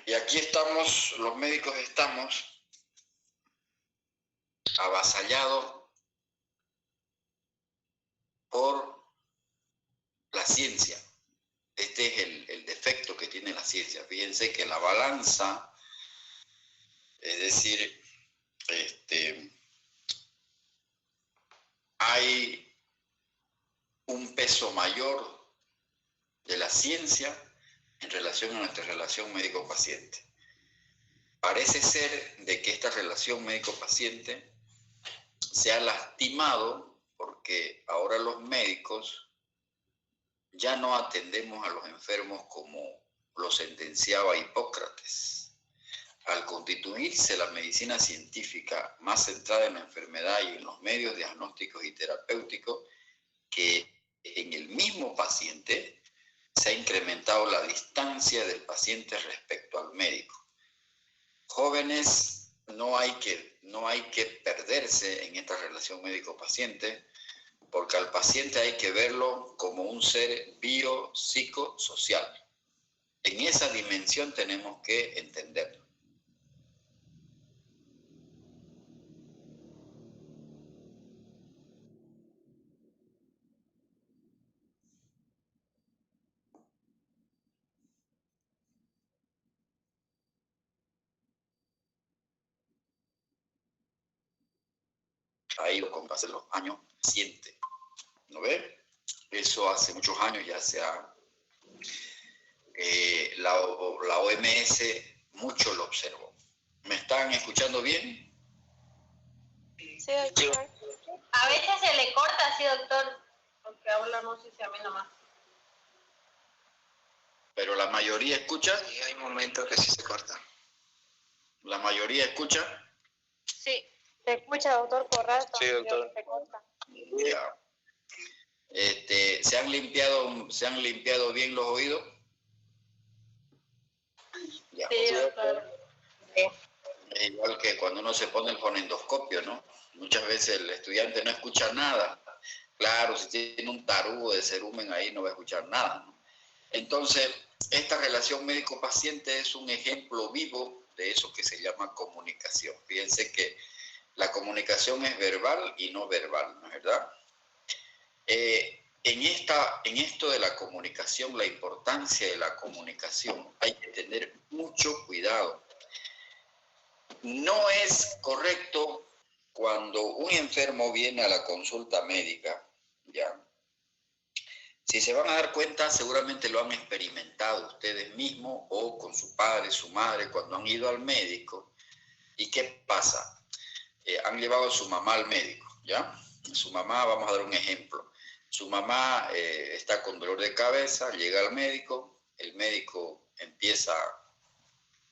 Y aquí estamos, los médicos estamos avasallados por la ciencia. Este es el defecto que tiene la ciencia. Fíjense que la balanza, es decir, hay un peso mayor de la ciencia en relación a nuestra relación médico-paciente. Parece ser de que esta relación médico-paciente se ha lastimado porque ahora los médicos ya no atendemos a los enfermos como lo sentenciaba Hipócrates. Al constituirse la medicina científica más centrada en la enfermedad y en los medios diagnósticos y terapéuticos, que en el mismo paciente se ha incrementado la distancia del paciente respecto al médico. Jóvenes, no hay que perderse en esta relación médico-paciente, porque al paciente hay que verlo como un ser biopsicosocial. En esa dimensión tenemos que entenderlo. ha ido con hace los años paciente. ¿No ve? Eso hace muchos años ya se ha... la OMS mucho lo observó. ¿Me están escuchando bien? Sí, doctor. A veces se le corta así, doctor, porque habla, no sé si a mí nomás. Pero la mayoría escucha. Sí, hay momentos que sí se corta. La mayoría escucha. Sí. Se escucha, doctor, por rato. Sí, doctor. Se corta. Ya. ¿Se han limpiado bien los oídos? Ya. Sí, doctor. Igual que cuando uno se pone el fonendoscopio, ¿no? Muchas veces el estudiante no escucha nada. Claro, si tiene un tarugo de cerumen ahí no va a escuchar nada, ¿no? Entonces, esta relación médico-paciente es un ejemplo vivo de eso que se llama comunicación. Fíjense que la comunicación es verbal y no verbal, ¿no es verdad? En esto de la comunicación, la importancia de la comunicación, hay que tener mucho cuidado. No es correcto cuando un enfermo viene a la consulta médica, ¿ya? Si se van a dar cuenta, seguramente lo han experimentado ustedes mismos o con su padre, su madre, cuando han ido al médico. ¿Y qué pasa? Han llevado a su mamá al médico, ¿ya? Su mamá, vamos a dar un ejemplo. Su mamá está con dolor de cabeza, llega al médico, el médico empieza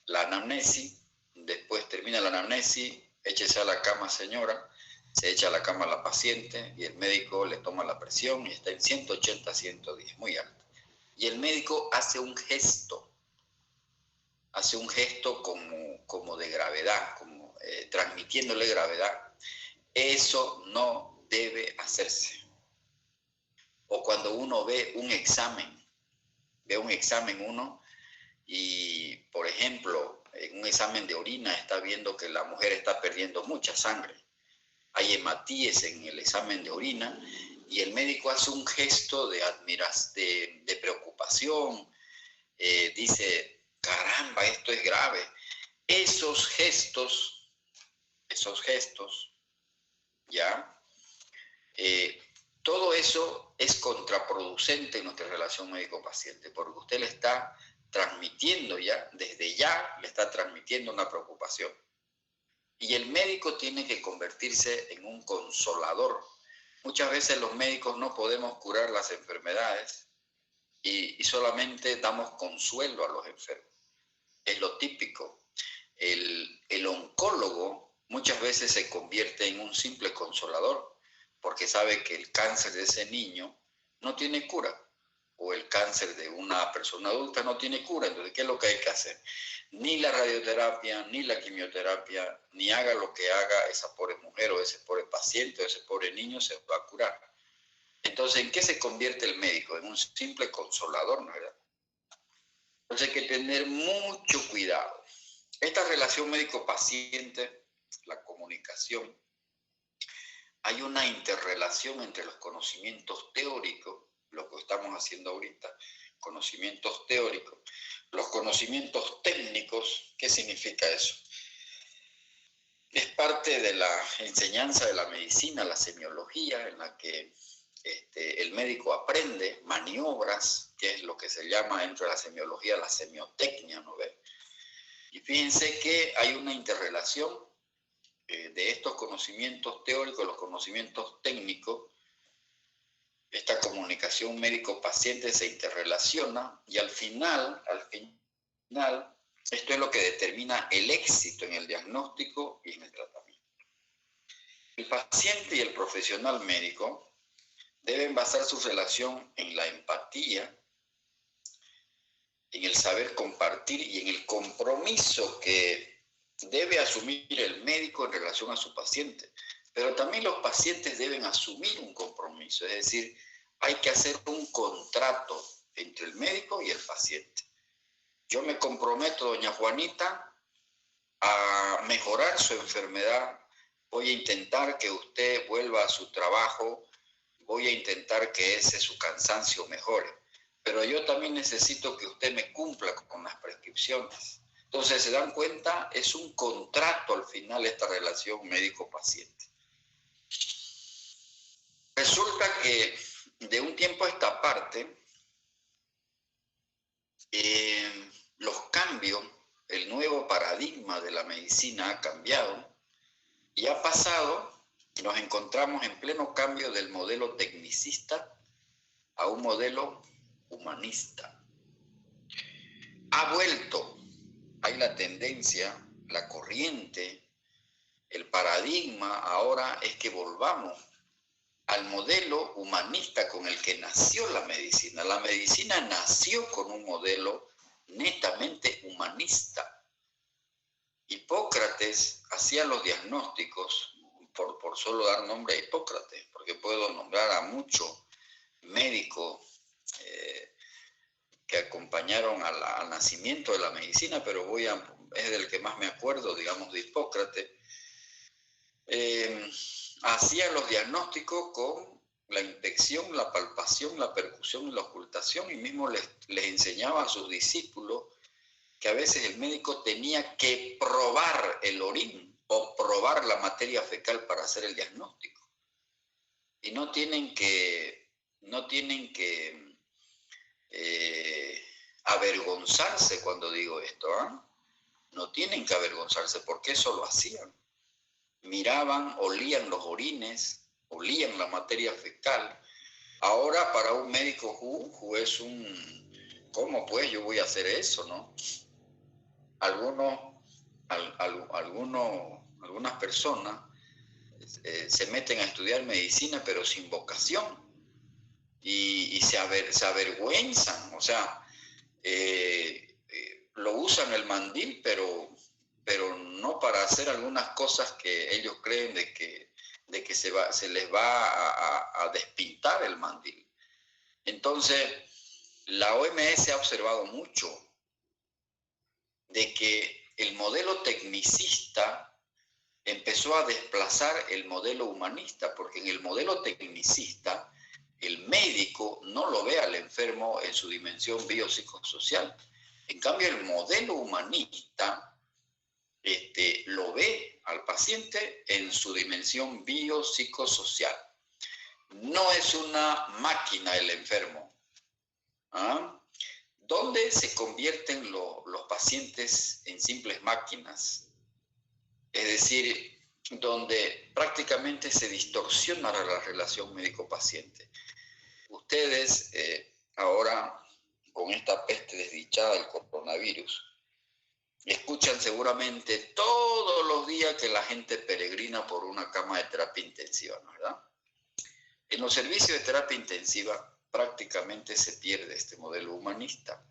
la anamnesis, después termina la anamnesis, échese a la cama, señora, se echa a la cama la paciente y el médico le toma la presión y está en 180, 110, muy alto. Y el médico hace un gesto como de gravedad, como transmitiéndole gravedad. Eso no debe hacerse. O cuando uno ve un examen uno y, por ejemplo, en un examen de orina está viendo que la mujer está perdiendo mucha sangre. Hay hematíes en el examen de orina y el médico hace un gesto de admiración, de preocupación, dice, caramba, esto es grave. Esos gestos, ¿ya? Todo eso es contraproducente en nuestra relación médico-paciente, porque usted le está transmitiendo desde ya le está transmitiendo una preocupación. Y el médico tiene que convertirse en un consolador. Muchas veces los médicos no podemos curar las enfermedades y solamente damos consuelo a los enfermos. Es lo típico. El oncólogo muchas veces se convierte en un simple consolador porque sabe que el cáncer de ese niño no tiene cura o el cáncer de una persona adulta no tiene cura. Entonces, ¿qué es lo que hay que hacer? Ni la radioterapia, ni la quimioterapia, ni haga lo que haga esa pobre mujer o ese pobre paciente o ese pobre niño se va a curar. Entonces, ¿en qué se convierte el médico? En un simple consolador, ¿no es verdad? Entonces hay que tener mucho cuidado. Esta relación médico-paciente, la comunicación, hay una interrelación entre los conocimientos teóricos, lo que estamos haciendo ahorita, conocimientos teóricos, los conocimientos técnicos. ¿Qué significa eso? Es parte de la enseñanza de la medicina, la semiología, en la que el médico aprende maniobras, que es lo que se llama dentro de la semiología la semiotecnia, ¿no ve? Y fíjense que hay una interrelación de estos conocimientos teóricos, los conocimientos técnicos. Esta comunicación médico-paciente se interrelaciona y al final, esto es lo que determina el éxito en el diagnóstico y en el tratamiento. El paciente y el profesional médico deben basar su relación en la empatía, en el saber compartir y en el compromiso que debe asumir el médico en relación a su paciente. Pero también los pacientes deben asumir un compromiso, es decir, hay que hacer un contrato entre el médico y el paciente. Yo me comprometo, doña Juanita, a mejorar su enfermedad. Voy a intentar que usted vuelva a su trabajo. Voy a intentar que su cansancio mejore. Pero yo también necesito que usted me cumpla con las prescripciones. Entonces, ¿se dan cuenta? Es un contrato al final esta relación médico-paciente. Resulta que de un tiempo a esta parte, los cambios, el nuevo paradigma de la medicina ha cambiado y ha pasado, nos encontramos en pleno cambio del modelo tecnicista a un modelo humanista. Ha vuelto, hay la tendencia, la corriente, el paradigma ahora es que volvamos al modelo humanista con el que nació la medicina. La medicina nació con un modelo netamente humanista. Hipócrates hacía los diagnósticos, por solo dar nombre a Hipócrates, porque puedo nombrar a muchos médicos que acompañaron al nacimiento de la medicina, pero es del que más me acuerdo, digamos, de Hipócrates. Hacía los diagnósticos con la inspección, la palpación, la percusión y la ocultación, y mismo les enseñaba a sus discípulos que a veces el médico tenía que probar el orín o probar la materia fecal para hacer el diagnóstico. Y no tienen que avergonzarse cuando digo esto, ¿eh? No tienen que avergonzarse porque eso lo hacían. Miraban, olían los orines, olían la materia fecal. Ahora para un médico es un... ¿Cómo pues yo voy a hacer eso, no? Algunas personas se meten a estudiar medicina pero sin vocación y se avergüenzan, o sea, lo usan el mandil pero no para hacer algunas cosas que ellos creen de que se les va a despintar el mandil. Entonces, la OMS ha observado mucho de que el modelo tecnicista empezó a desplazar el modelo humanista, porque en el modelo tecnicista el médico no lo ve al enfermo en su dimensión biopsicosocial. En cambio, el modelo humanista lo ve al paciente en su dimensión biopsicosocial. No es una máquina el enfermo. ¿Ah? ¿Dónde se convierten los pacientes en simples máquinas? Es decir, donde prácticamente se distorsiona la relación médico-paciente. Ustedes ahora, con esta peste desdichada del coronavirus, escuchan seguramente todos los días que la gente peregrina por una cama de terapia intensiva, ¿no? ¿Verdad? En los servicios de terapia intensiva prácticamente se pierde este modelo humanista.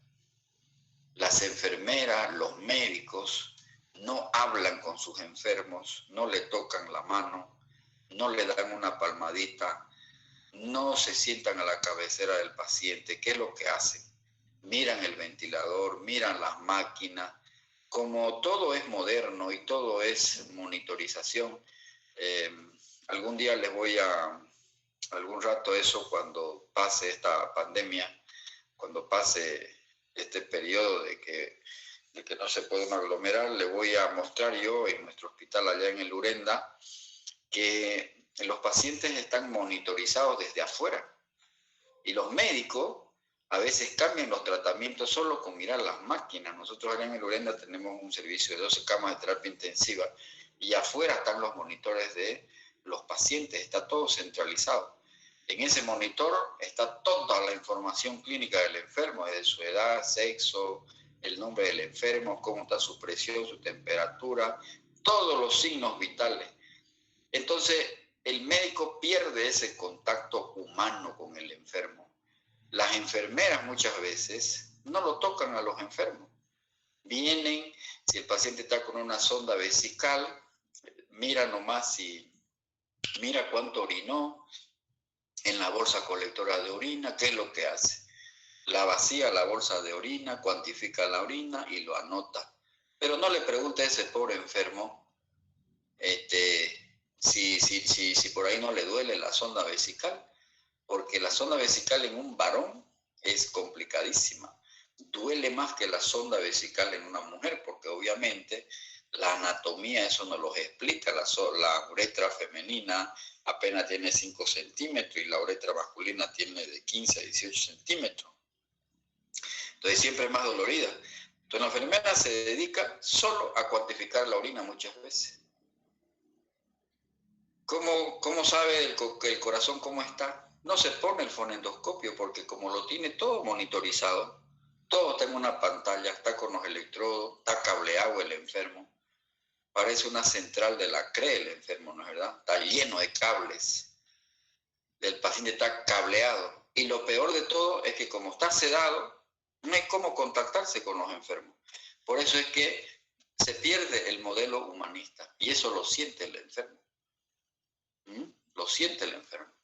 Las enfermeras, los médicos no hablan con sus enfermos, no le tocan la mano, no le dan una palmadita, no se sientan a la cabecera del paciente. ¿Qué es lo que hacen? Miran el ventilador, miran las máquinas. Como todo es moderno y todo es monitorización, algún día les voy algún rato eso, cuando pase esta pandemia, cuando pase este periodo de que no se pueden aglomerar, le voy a mostrar yo en nuestro hospital allá en el Urenda que los pacientes están monitorizados desde afuera y los médicos a veces cambian los tratamientos solo con mirar las máquinas. Nosotros allá en el Urenda tenemos un servicio de 12 camas de terapia intensiva y afuera están los monitores de los pacientes, está todo centralizado. En ese monitor está toda la información clínica del enfermo, desde su edad, sexo, el nombre del enfermo, cómo está su presión, su temperatura, todos los signos vitales. Entonces, el médico pierde ese contacto humano con el enfermo. Las enfermeras muchas veces no lo tocan a los enfermos. Vienen, si el paciente está con una sonda vesical, mira nomás mira cuánto orinó en la bolsa colectora de orina, ¿qué es lo que hace? La vacía la bolsa de orina, cuantifica la orina y lo anota. Pero no le pregunta a ese pobre enfermo si por ahí no le duele la sonda vesical, porque la sonda vesical en un varón es complicadísima. Duele más que la sonda vesical en una mujer, porque obviamente La anatomía, eso nos lo explica. La uretra femenina apenas tiene 5 centímetros y la uretra masculina tiene de 15 a 18 centímetros. Entonces siempre es más dolorida. Entonces la enfermera se dedica solo a cuantificar la orina muchas veces. ¿Cómo sabe el corazón cómo está? No se pone el fonendoscopio porque como lo tiene todo monitorizado, todo está en una pantalla, está con los electrodos, está cableado el enfermo. Parece una central de la CRE el enfermo, ¿no es verdad? Está lleno de cables. El paciente está cableado. Y lo peor de todo es que como está sedado, no hay cómo contactarse con los enfermos. Por eso es que se pierde el modelo humanista. Y eso lo siente el enfermo. Lo siente el enfermo.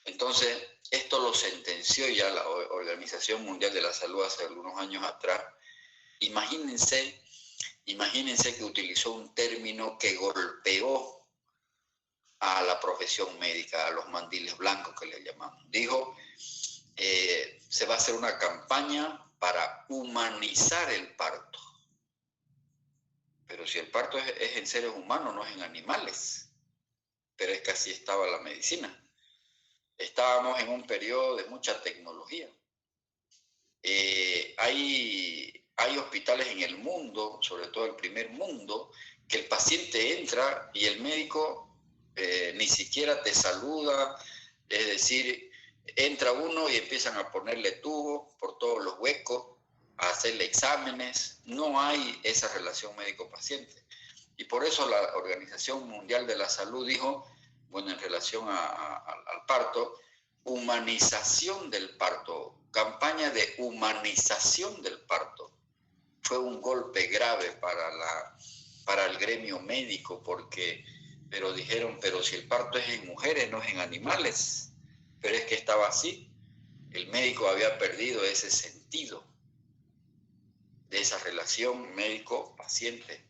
Entonces, esto lo sentenció ya la Organización Mundial de la Salud hace algunos años atrás. Imagínense que utilizó un término que golpeó a la profesión médica, a los mandiles blancos que le llamamos. Dijo, se va a hacer una campaña para humanizar el parto. Pero si el parto es en seres humanos, no es en animales. Pero es que así estaba la medicina. Estábamos en un periodo de mucha tecnología. Hay hospitales en el mundo, sobre todo el primer mundo, que el paciente entra y el médico ni siquiera te saluda, es decir, entra uno y empiezan a ponerle tubos por todos los huecos, a hacerle exámenes, no hay esa relación médico-paciente. Y por eso la Organización Mundial de la Salud dijo, bueno, en relación al parto, humanización del parto, campaña de humanización del parto. Fue un golpe grave para el gremio médico, pero dijeron, pero si el parto es en mujeres, no es en animales. Pero es que estaba así. El médico había perdido ese sentido de esa relación médico-paciente.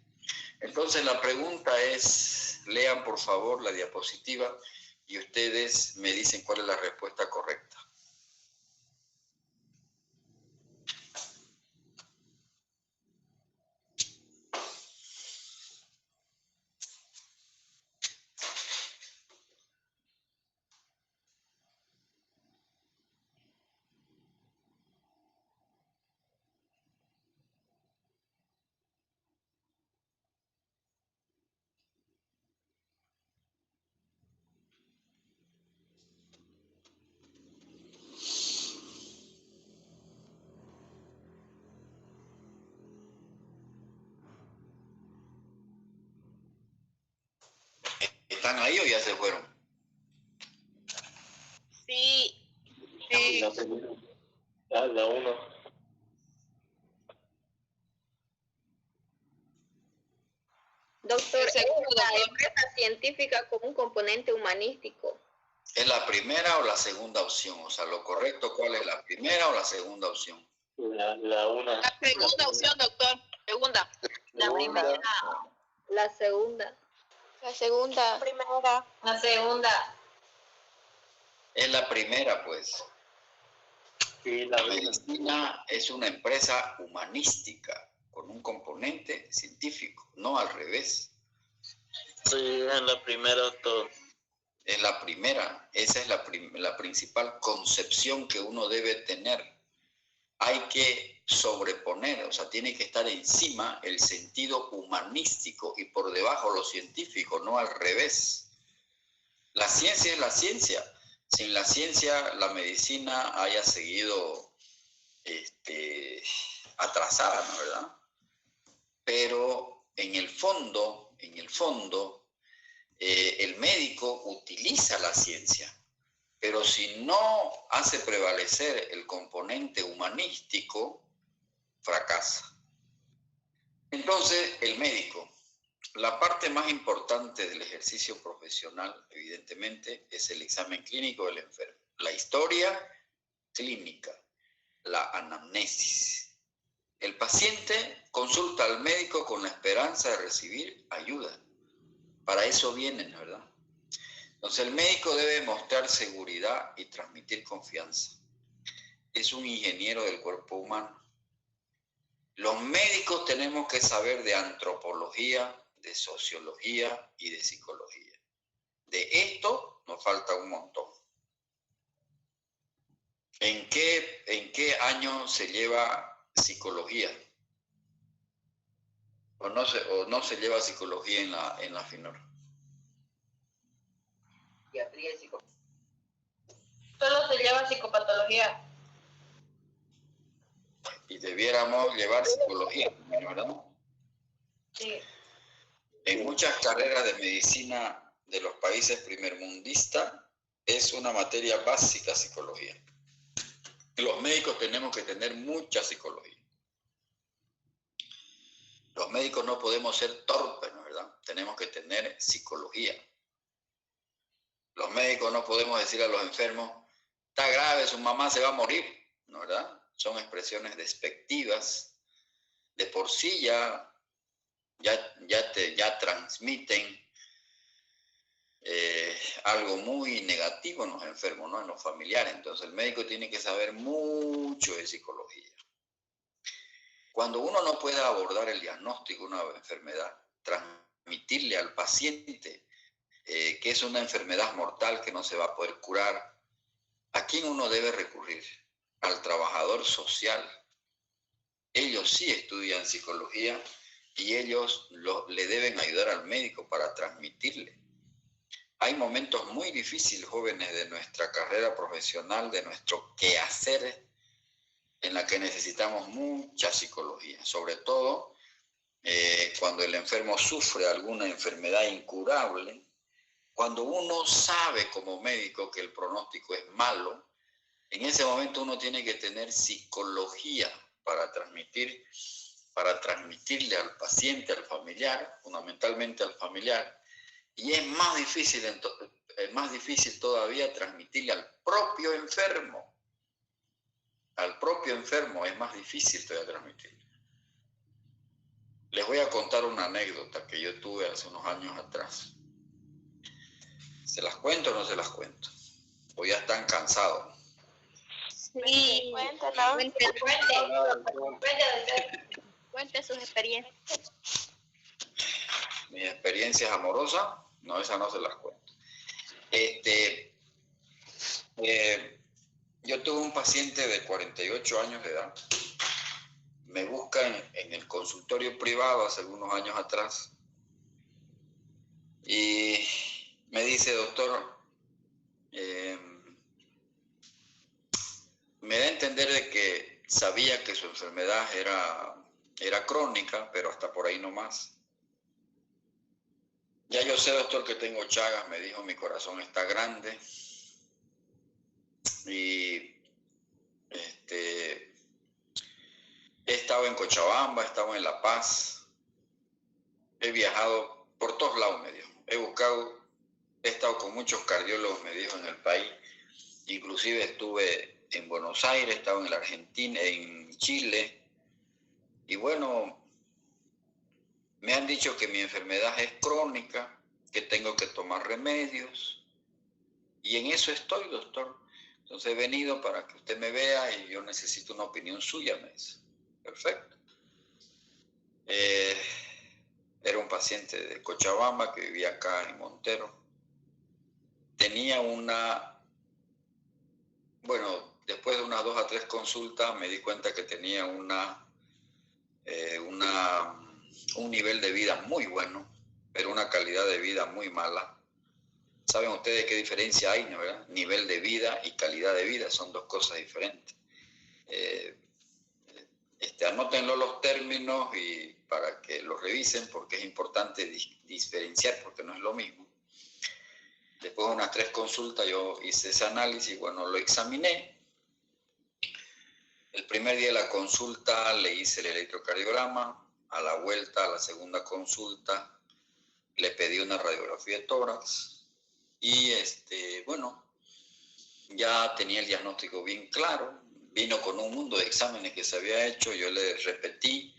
Entonces la pregunta es, lean por favor la diapositiva y ustedes me dicen cuál es la respuesta correcta. ¿Están ahí o ya se fueron? Sí. La 1. Doctor, El segundo, es la doctor. empresa científica como un componente humanístico. ¿Es la primera o la segunda opción? O sea, lo correcto, ¿cuál es la primera o la segunda opción? La 1. La segunda opción, doctor. Segunda. La primera. La segunda. La segunda. La primera. La segunda. Es la primera, pues. Sí, La medicina es una empresa humanística con un componente científico, no al revés. Sí, en la primera todo. Es la primera, esa es la principal concepción que uno debe tener. Hay que sobreponer, o sea, tiene que estar encima el sentido humanístico y por debajo lo científico, no al revés. La ciencia es la ciencia. Sin la ciencia, la medicina haya seguido atrasada, ¿no es verdad? Pero en el fondo, el médico utiliza la ciencia, pero si no hace prevalecer el componente humanístico, fracasa. Entonces, el médico, la parte más importante del ejercicio profesional, evidentemente, es el examen clínico del enfermo. La historia clínica, la anamnesis. El paciente consulta al médico con la esperanza de recibir ayuda. Para eso vienen, ¿verdad? Entonces el médico debe mostrar seguridad y transmitir confianza. Es un ingeniero del cuerpo humano. Los médicos tenemos que saber de antropología, de sociología y de psicología. De esto nos falta un montón. ¿En qué año se lleva psicología? ¿O no se lleva psicología en la FINOR? Psiquiatría y psicología. Solo se lleva psicopatología. Y debiéramos llevar psicología, ¿verdad? Sí. En muchas carreras de medicina de los países primermundistas es una materia básica psicología. Los médicos tenemos que tener mucha psicología. Los médicos no podemos ser torpes, ¿no es verdad? Tenemos que tener psicología. Los médicos no podemos decir a los enfermos, está grave, su mamá se va a morir, ¿no es verdad? Son expresiones despectivas. De por sí ya transmiten algo muy negativo en los enfermos, ¿no? En los familiares. Entonces el médico tiene que saber mucho de psicología. Cuando uno no puede abordar el diagnóstico de una enfermedad, transmitirle al paciente que es una enfermedad mortal que no se va a poder curar, ¿a quién uno debe recurrir? Al trabajador social. Ellos sí estudian psicología y ellos le deben ayudar al médico para transmitirle. Hay momentos muy difíciles, jóvenes, de nuestra carrera profesional, de nuestro quehacer, en la que necesitamos mucha psicología, sobre todo cuando el enfermo sufre alguna enfermedad incurable, cuando uno sabe como médico que el pronóstico es malo, en ese momento uno tiene que tener psicología para transmitirle al paciente, al familiar, fundamentalmente al familiar, y es más difícil todavía transmitirle al propio enfermo. Al propio enfermo es más difícil todavía transmitirle. Les voy a contar una anécdota que yo tuve hace unos años atrás. ¿Se las cuento o no se las cuento? ¿O ya están cansados? Sí, Cuéntala. Cuente sus experiencias. Mis experiencias amorosas, no, esas no se las cuento. Yo tuve un paciente de 48 años de edad. Me busca en el consultorio privado hace algunos años atrás y me dice, doctor, me da a entender de que sabía que su enfermedad era crónica, pero hasta por ahí no más. Ya yo sé, doctor, que tengo Chagas, me dijo, mi corazón está grande. Y he estado en Cochabamba, he estado en La Paz, he viajado por todos lados, me dijo. He estado con muchos cardiólogos, me dijo, en el país. Inclusive estuve en Buenos Aires, he estado en la Argentina, en Chile. Y bueno, me han dicho que mi enfermedad es crónica, que tengo que tomar remedios. Y en eso estoy, doctor. Entonces he venido para que usted me vea y yo necesito una opinión suya, me dice. Perfecto. Era un paciente de Cochabamba que vivía acá en Montero. Tenía después de unas 2 a 3 consultas me di cuenta que tenía un nivel de vida muy bueno, pero una calidad de vida muy mala. ¿Saben ustedes qué diferencia hay, no, verdad? Nivel de vida y calidad de vida son dos cosas diferentes. Anótenlo los términos y para que los revisen, porque es importante diferenciar, porque no es lo mismo. Después de unas 3 consultas yo hice ese análisis, bueno, lo examiné. El primer día de la consulta le hice el electrocardiograma. A la vuelta, a la segunda consulta, le pedí una radiografía de tórax. Y ya tenía el diagnóstico bien claro. Vino con un mundo de exámenes que se había hecho, yo le repetí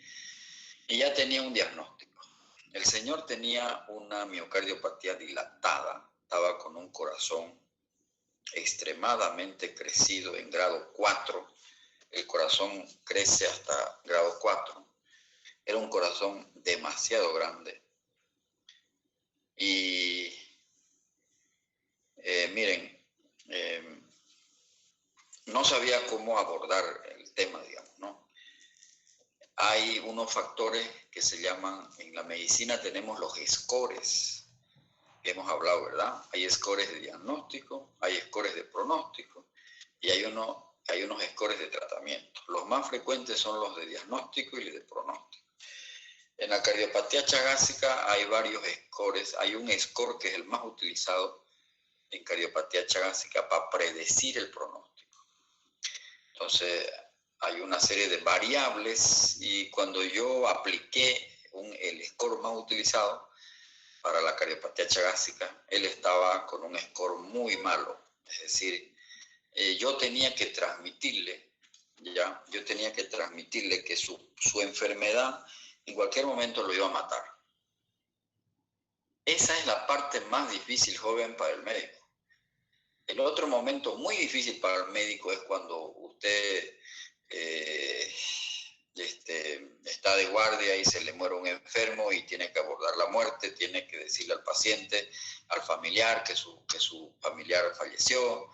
y ya tenía un diagnóstico. El señor tenía una miocardiopatía dilatada, estaba con un corazón extremadamente crecido en grado 4. El corazón crece hasta grado 4. Era un corazón demasiado grande. Y miren, no sabía cómo abordar el tema, digamos, ¿no? Hay unos factores que se llaman, en la medicina tenemos los scores, que hemos hablado, ¿verdad? Hay scores de diagnóstico, hay scores de pronóstico y hay unos scores de tratamiento. Los más frecuentes son los de diagnóstico y los de pronóstico. En la cardiopatía chagásica hay varios scores. Hay un score que es el más utilizado en cardiopatía chagásica para predecir el pronóstico. Entonces, hay una serie de variables y cuando yo apliqué el score más utilizado para la cardiopatía chagásica, él estaba con un score muy malo. Es decir, yo tenía que transmitirle que su enfermedad en cualquier momento lo iba a matar. Esa es la parte más difícil, joven, para el médico. El otro momento muy difícil para el médico es cuando usted está de guardia y se le muere un enfermo y tiene que abordar la muerte, tiene que decirle al paciente, al familiar, que su familiar falleció.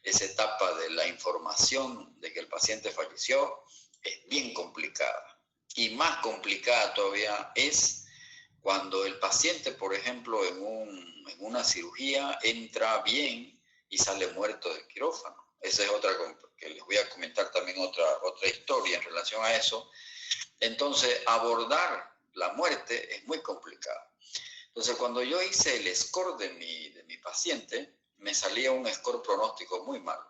Esa etapa de la información de que el paciente falleció es bien complicada. Y más complicada todavía es cuando el paciente, por ejemplo, en una cirugía entra bien y sale muerto del quirófano. Esa es otra que les voy a comentar también otra historia en relación a eso. Entonces, abordar la muerte es muy complicado. Entonces, cuando yo hice el score de mi paciente, me salía un score pronóstico muy malo.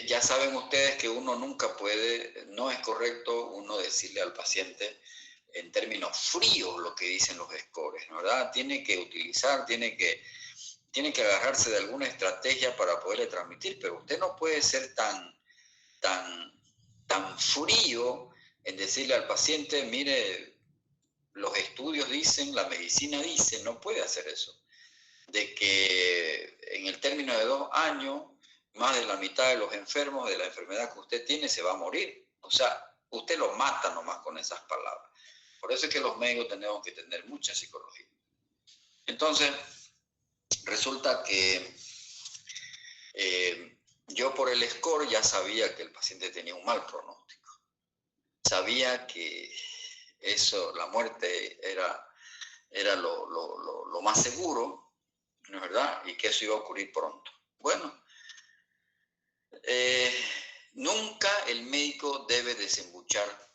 Ya saben ustedes que uno nunca puede, no es correcto uno decirle al paciente en términos fríos lo que dicen los scores, ¿verdad? Tiene que utilizar, tiene que agarrarse de alguna estrategia para poderle transmitir, pero usted no puede ser tan frío en decirle al paciente, mire, los estudios dicen, la medicina dice, no puede hacer eso. De que en el término de 2 años, más de la mitad de los enfermos de la enfermedad que usted tiene se va a morir. O sea, usted lo mata nomás con esas palabras. Por eso es que los médicos tenemos que tener mucha psicología. Entonces, resulta que yo por el score ya sabía que el paciente tenía un mal pronóstico. Sabía que eso, la muerte era lo más seguro, ¿no es verdad? Y que eso iba a ocurrir pronto. Bueno, nunca el médico debe desembuchar.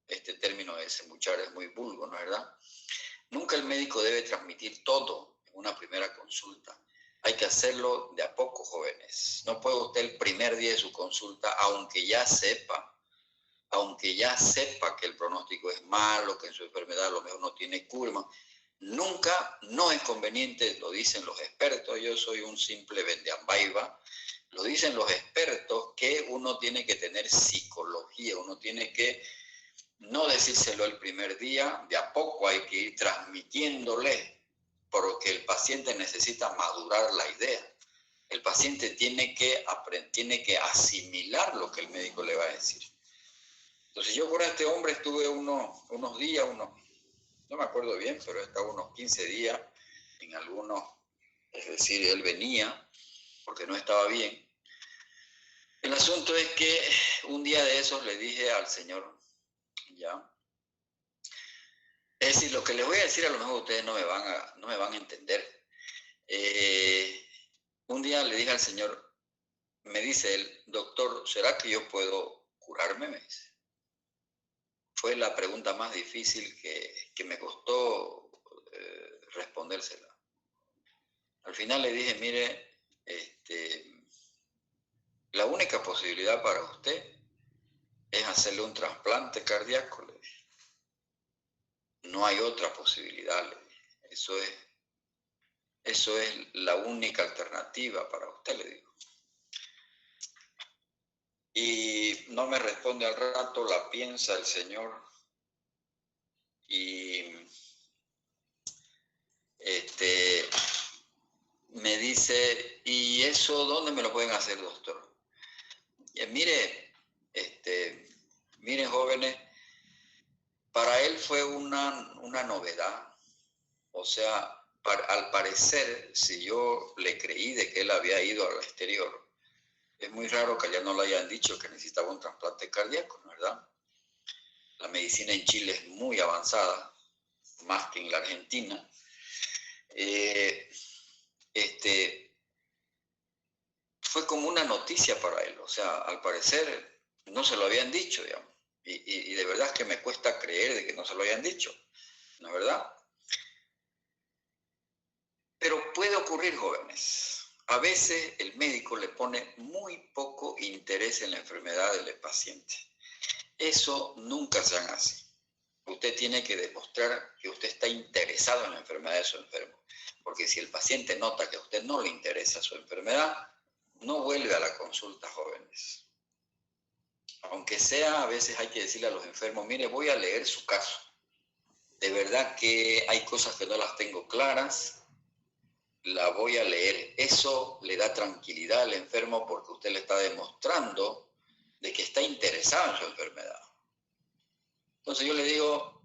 Este término de desembuchar es muy vulgo, ¿no es verdad? Nunca el médico debe transmitir todo en una primera consulta. Hay que hacerlo de a poco, jóvenes. No puede usted el primer día de su consulta, aunque ya sepa que el pronóstico es malo, que en su enfermedad a lo mejor no tiene cura. Nunca, no es conveniente, lo dicen los expertos, yo soy un simple vendeambaiba, lo dicen los expertos que uno tiene que tener psicología, uno tiene que no decírselo el primer día, de a poco hay que ir transmitiéndole, porque el paciente necesita madurar la idea. El paciente tiene que asimilar lo que el médico le va a decir. Entonces yo con este hombre estuve unos días, no me acuerdo bien, pero estaba unos 15 días en algunos, es decir, él venía porque no estaba bien. El asunto es que un día de esos le dije al Señor, ya, es decir, lo que les voy a decir a lo mejor ustedes no me van a entender. Un día le dije al Señor, me dice él, doctor, ¿será que yo puedo curarme? Me dice. Fue la pregunta más difícil que me costó respondérsela. Al final le dije, mire, la única posibilidad para usted es hacerle un trasplante cardíaco, le dije. No hay otra posibilidad, le dije. Eso es la única alternativa para usted, le digo. Y no me responde al rato, la piensa el Señor. Y me dice, ¿y eso dónde me lo pueden hacer, doctor? Mire, miren jóvenes, para él fue una novedad O sea, al parecer, si yo le creí de que él había ido al exterior, es muy raro que allá no le hayan dicho que necesitaba un trasplante cardíaco, ¿no es verdad? La medicina en Chile es muy avanzada, más que en la Argentina. Fue como una noticia para él, o sea, al parecer no se lo habían dicho, digamos, y de verdad es que me cuesta creer de que no se lo hayan dicho, ¿no es verdad? Pero puede ocurrir, jóvenes. A veces el médico le pone muy poco interés en la enfermedad del paciente. Eso nunca se haga así. Usted tiene que demostrar que usted está interesado en la enfermedad de su enfermo, porque si el paciente nota que a usted no le interesa su enfermedad, no vuelve a la consulta, jóvenes. Aunque sea, a veces hay que decirle a los enfermos, mire, voy a leer su caso. De verdad que hay cosas que no las tengo claras, la voy a leer. Eso le da tranquilidad al enfermo porque usted le está demostrando de que está interesado en su enfermedad. Entonces yo le digo,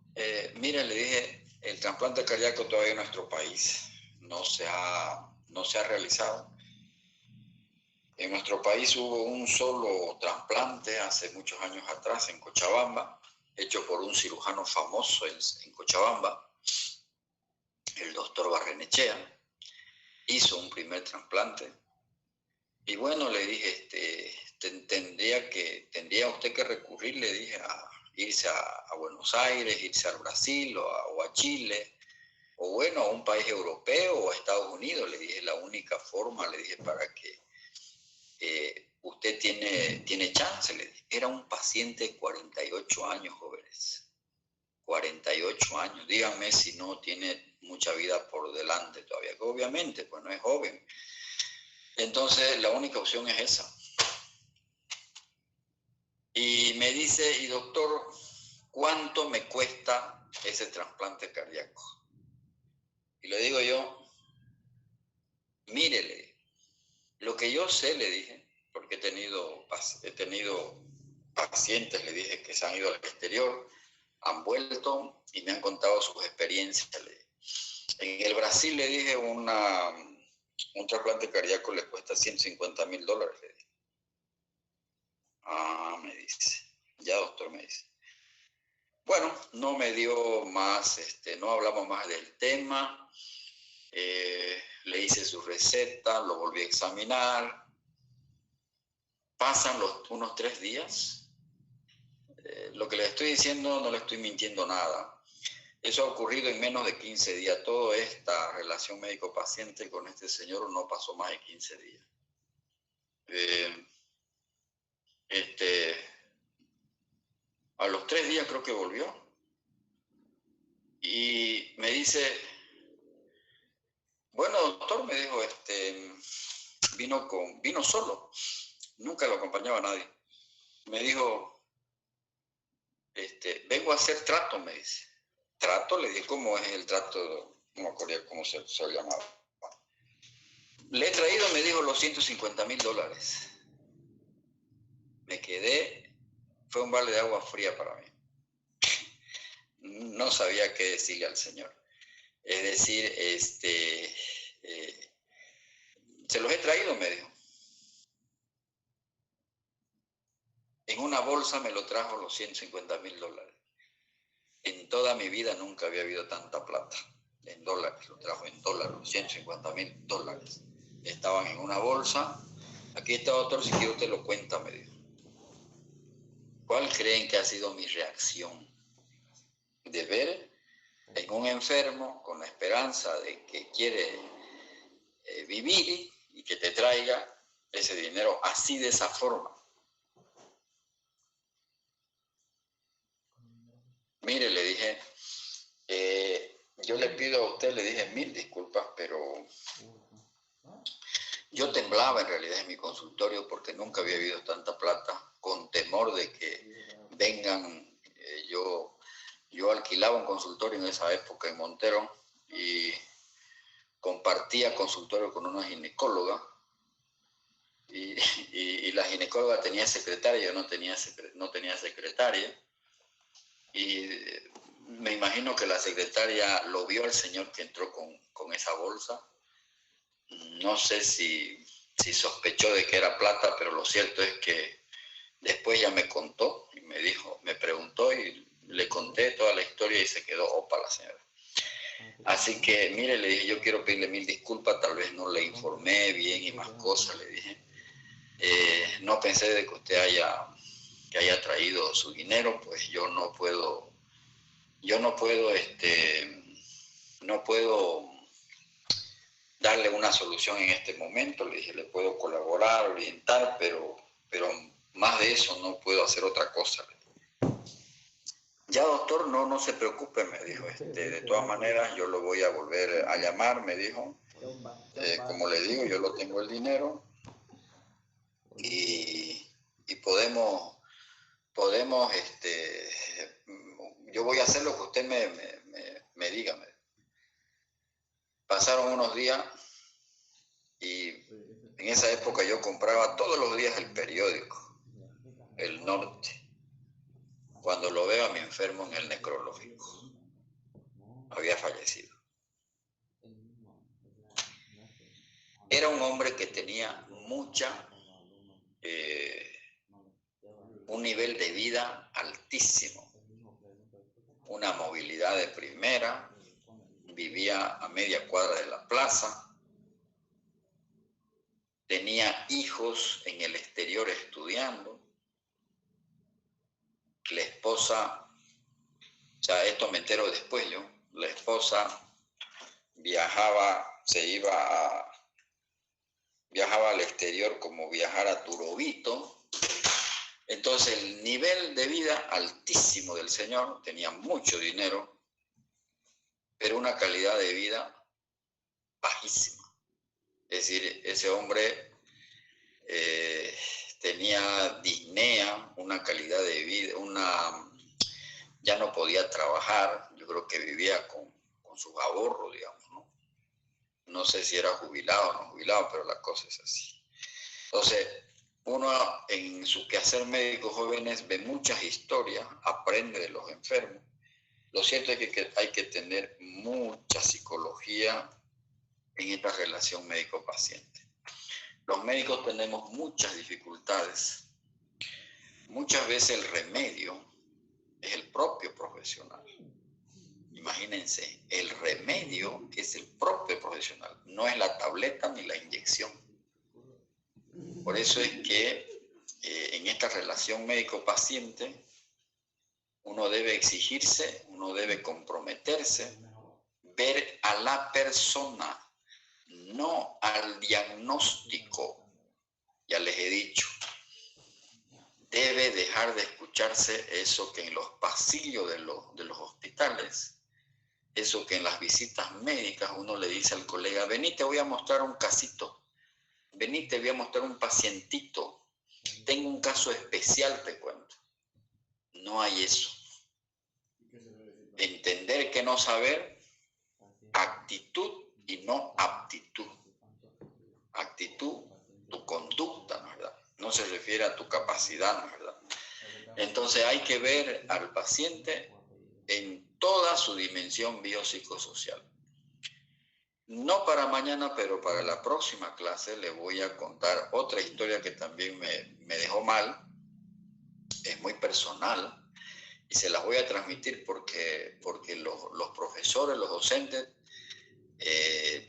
mire, le dije, el trasplante cardíaco todavía en nuestro país no se ha realizado. En nuestro país hubo un solo trasplante hace muchos años atrás en Cochabamba, hecho por un cirujano famoso en Cochabamba, el doctor Barrenechea. Hizo un primer trasplante. Y bueno, le dije, tendría usted que recurrir, le dije, a irse a Buenos Aires, irse al Brasil o a Chile, o bueno, a un país europeo o a Estados Unidos. Le dije, la única forma, le dije, para que usted tiene chance, le dije. Era un paciente de 48 años, jóvenes. 48 años. Díganme si no tiene mucha vida por delante todavía, que obviamente, pues no es joven. Entonces, la única opción es esa. Y me dice, y doctor, ¿cuánto me cuesta ese trasplante cardíaco? Y le digo yo, mírele, lo que yo sé, le dije, porque he tenido pacientes, le dije, que se han ido al exterior, han vuelto y me han contado sus experiencias. Le dije. En el Brasil, le dije, un trasplante cardíaco le cuesta $150,000, le dije. Ah, me dice. Ya, doctor, me dice. Bueno, no me dio más, no hablamos más del tema. Le hice su receta, lo volví a examinar. Pasan unos 3 días. Lo que le estoy diciendo no le estoy mintiendo nada. Eso ha ocurrido en menos de 15 días. Toda esta relación médico-paciente con este señor no pasó más de 15 días. A los 3 días creo que volvió. Y me dice, bueno, doctor, me dijo, vino solo. Nunca lo acompañaba nadie. Me dijo, vengo a hacer trato, me dice. ¿Trato? Le dije, ¿cómo es el trato? No me acuerdo cómo se llamaba. Le he traído, me dijo, los $150,000. Me quedé, fue un balde de agua fría para mí. No sabía qué decirle al señor. Es decir, se los he traído, me dijo. En una bolsa me lo trajo los $150,000. En toda mi vida nunca había habido tanta plata. En dólares, lo trajo en dólares, $150,000. Estaban en una bolsa. Aquí está, doctor, si quiere usted lo cuenta, me dijo. ¿Cuál creen que ha sido mi reacción? De ver en un enfermo con la esperanza de que quiere vivir y que te traiga ese dinero así, de esa forma. Mire, le dije, yo le pido a usted, le dije 1000 disculpas, pero yo temblaba en realidad en mi consultorio porque nunca había habido tanta plata, con temor de que vengan. Yo alquilaba un consultorio en esa época en Montero y compartía consultorio con una ginecóloga y la ginecóloga tenía secretaria, yo no tenía secretaria. Y me imagino que la secretaria lo vio al señor que entró con esa bolsa. No sé si sospechó de que era plata, pero lo cierto es que después ya me contó y me dijo, me preguntó y le conté toda la historia y se quedó opa la señora. Así que, mire, le dije, yo quiero pedirle 1000 disculpas, tal vez no le informé bien y más cosas, le dije. No pensé de que usted haya traído su dinero, pues yo no puedo darle una solución en este momento. Le dije, le puedo colaborar, orientar, pero más de eso no puedo hacer otra cosa. Ya, doctor, no se preocupe, me dijo. De todas maneras, yo lo voy a volver a llamar, me dijo. Como le digo, yo lo tengo el dinero y podemos, yo voy a hacer lo que usted me diga. Pasaron unos días y en esa época yo compraba todos los días el periódico, El Norte. Cuando lo veo a mi enfermo en el necrológico, había fallecido. Era un hombre que tenía un nivel de vida altísimo, una movilidad de primera, vivía a media cuadra de la plaza, tenía hijos en el exterior estudiando, la esposa, o sea, esto me entero después yo, la esposa viajaba al exterior como viajar a Turovito. Entonces el nivel de vida altísimo del señor, tenía mucho dinero, pero una calidad de vida bajísima. Es decir, ese hombre tenía disnea, una calidad de vida, ya no podía trabajar, yo creo que vivía con sus ahorros, digamos, ¿no? No sé si era jubilado o no jubilado, pero la cosa es así. Entonces, uno en su quehacer médico jóvenes ve muchas historias, aprende de los enfermos. Lo cierto es que hay que tener mucha psicología en esta relación médico-paciente. Los médicos tenemos muchas dificultades. Muchas veces el remedio es el propio profesional. Imagínense, el remedio es el propio profesional, no es la tableta ni la inyección. Por eso es que en esta relación médico-paciente uno debe exigirse, uno debe comprometerse, ver a la persona, no al diagnóstico. Ya les he dicho, debe dejar de escucharse eso que en los pasillos de los hospitales, eso que en las visitas médicas uno le dice al colega, vení, te voy a mostrar un casito, vení, te voy a mostrar un pacientito, tengo un caso especial, te cuento. No hay eso. Entender que no saber, actitud y no aptitud. Actitud, tu conducta, ¿no es verdad? No se refiere a tu capacidad, ¿no es verdad? Entonces hay que ver al paciente en toda su dimensión biopsicosocial. No para mañana, pero para la próxima clase le voy a contar otra historia que también me dejó mal. Es muy personal y se las voy a transmitir porque los profesores, los docentes,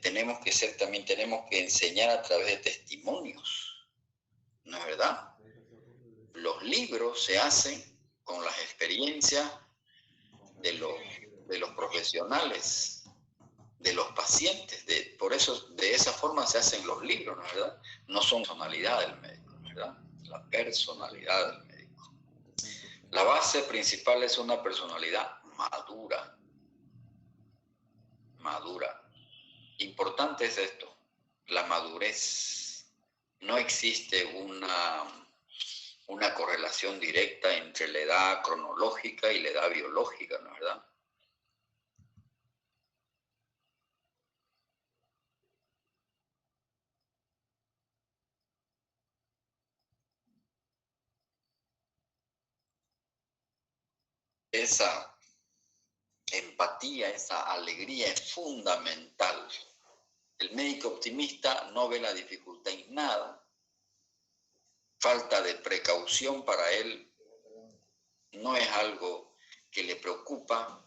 tenemos que enseñar a través de testimonios, ¿no es verdad? Los libros se hacen con las experiencias de los profesionales, de los pacientes. Por eso, de esa forma se hacen los libros, ¿no es verdad? No son personalidad del médico, ¿no es verdad? La personalidad del médico. La base principal es una personalidad madura. Madura. Importante es esto, la madurez. No existe una correlación directa entre la edad cronológica y la edad biológica, ¿no es verdad? empatía, esa alegría es fundamental. El médico optimista no ve la dificultad en nada. Falta de precaución para él no es algo que le preocupa.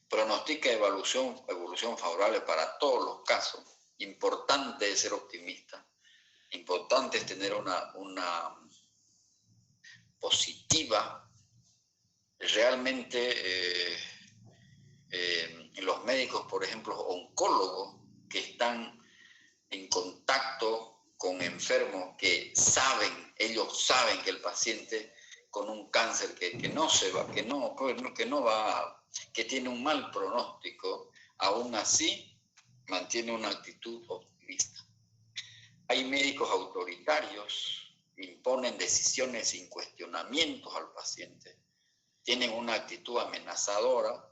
Pronostica evolución favorable para todos los casos. Importante es ser optimista. Importante es tener una positiva. Realmente los médicos, por ejemplo, oncólogos, que están en contacto con enfermos que ellos saben que el paciente con un cáncer que tiene un mal pronóstico, aún así mantiene una actitud optimista. Hay médicos autoritarios, imponen decisiones sin cuestionamientos al paciente, tienen una actitud amenazadora.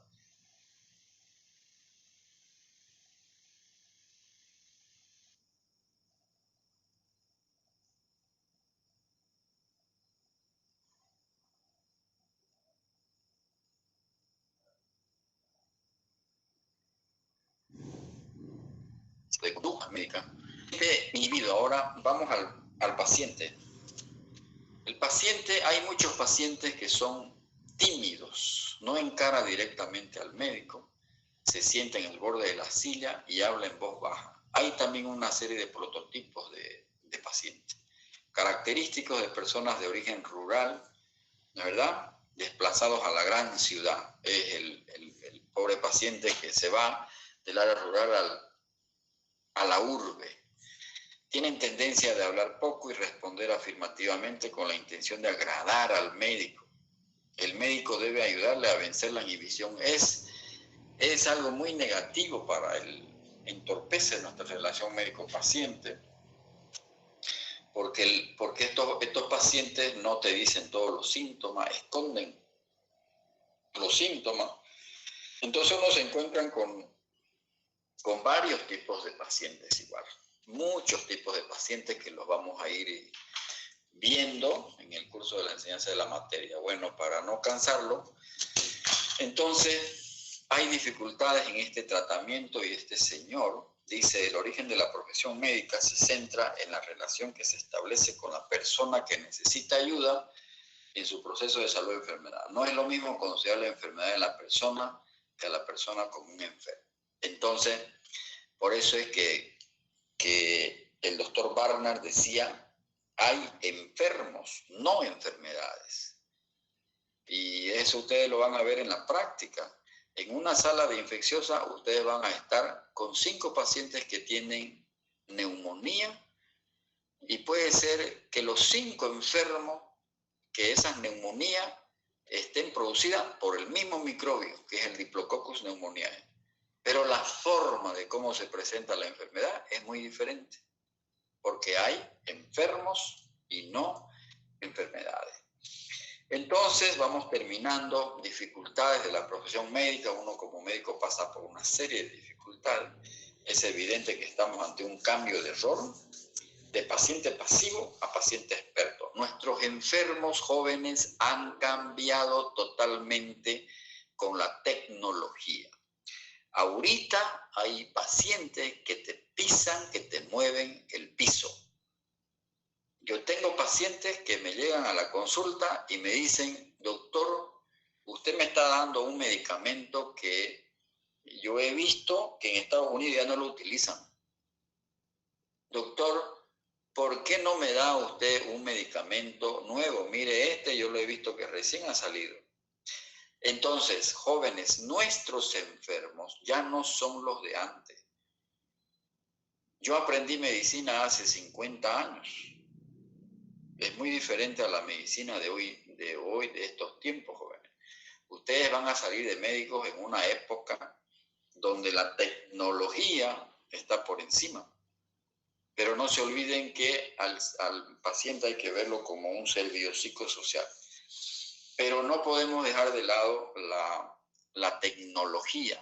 De conducta médica. Inhibido. Ahora vamos al paciente. El paciente, hay muchos pacientes que son tímidos, no encara directamente al médico, se sienta en el borde de la silla y habla en voz baja. Hay también una serie de prototipos de pacientes, característicos de personas de origen rural, ¿no es verdad?, desplazados a la gran ciudad. Es el pobre paciente que se va del área rural a la urbe. Tienen tendencia de hablar poco y responder afirmativamente con la intención de agradar al médico. El médico debe ayudarle a vencer la inhibición. Es algo muy negativo para él, entorpece nuestra relación médico-paciente, porque estos pacientes no te dicen todos los síntomas, esconden los síntomas. Entonces uno se encuentra con varios tipos de pacientes igual. Muchos tipos de pacientes que los vamos a ir viendo en el curso de la enseñanza de la materia. Bueno, para no cansarlo, entonces hay dificultades en este tratamiento y este señor dice: el origen de la profesión médica se centra en la relación que se establece con la persona que necesita ayuda en su proceso de salud o enfermedad. No es lo mismo considerar la enfermedad en la persona que a la persona como un enfermo. Entonces, por eso es que el doctor Barnard decía: hay enfermos, no enfermedades. Y eso ustedes lo van a ver en la práctica. En una sala de infecciosa ustedes van a estar con 5 pacientes que tienen neumonía y puede ser que los 5 enfermos, que esas neumonías estén producidas por el mismo microbio, que es el Diplococcus pneumoniae. Pero la forma de cómo se presenta la enfermedad es muy diferente, porque hay enfermos y no enfermedades. Entonces vamos terminando. Dificultades de la profesión médica. Uno como médico pasa por una serie de dificultades. Es evidente que estamos ante un cambio de rol, de paciente pasivo a paciente experto. Nuestros enfermos jóvenes han cambiado totalmente con la tecnología. Ahorita hay pacientes que te pisan, que te mueven el piso. Yo tengo pacientes que me llegan a la consulta y me dicen: doctor, usted me está dando un medicamento que yo he visto que en Estados Unidos ya no lo utilizan. Doctor, ¿por qué no me da usted un medicamento nuevo? Mire, yo lo he visto que recién ha salido. Entonces, jóvenes, nuestros enfermos ya no son los de antes. Yo aprendí medicina hace 50 años. Es muy diferente a la medicina de hoy, de estos tiempos, jóvenes. Ustedes van a salir de médicos en una época donde la tecnología está por encima. Pero no se olviden que al paciente hay que verlo como un ser biopsicosocial. Pero no podemos dejar de lado la tecnología.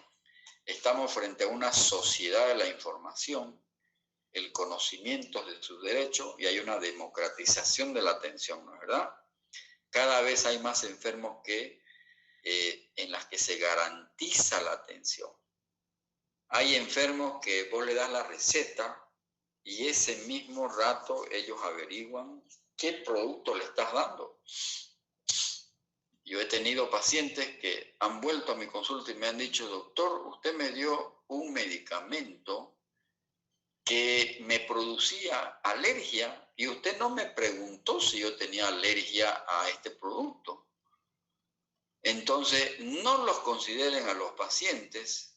Estamos frente a una sociedad de la información, el conocimiento de sus derechos, y hay una democratización de la atención, ¿no es verdad? Cada vez hay más enfermos que en las que se garantiza la atención. Hay enfermos que vos le das la receta y ese mismo rato ellos averiguan qué producto le estás dando. Yo he tenido pacientes que han vuelto a mi consulta y me han dicho, doctor, usted me dio un medicamento que me producía alergia y usted no me preguntó si yo tenía alergia a este producto. Entonces, no los consideren a los pacientes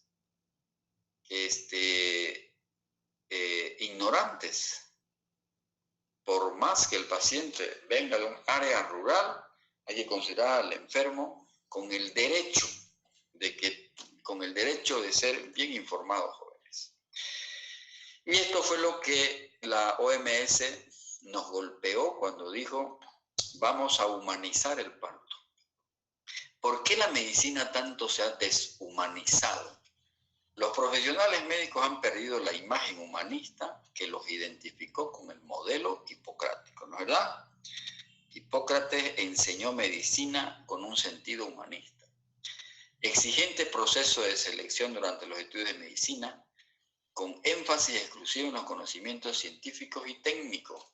ignorantes. Por más que el paciente venga de un área rural, hay que considerar al enfermo con el derecho de ser bien informados, jóvenes. Y esto fue lo que la OMS nos golpeó cuando dijo, vamos a humanizar el parto. ¿Por qué la medicina tanto se ha deshumanizado? Los profesionales médicos han perdido la imagen humanista que los identificó con el modelo hipocrático, ¿no es verdad? Hipócrates enseñó medicina con un sentido humanista. Exigente proceso de selección durante los estudios de medicina, con énfasis exclusivo en los conocimientos científicos y técnicos.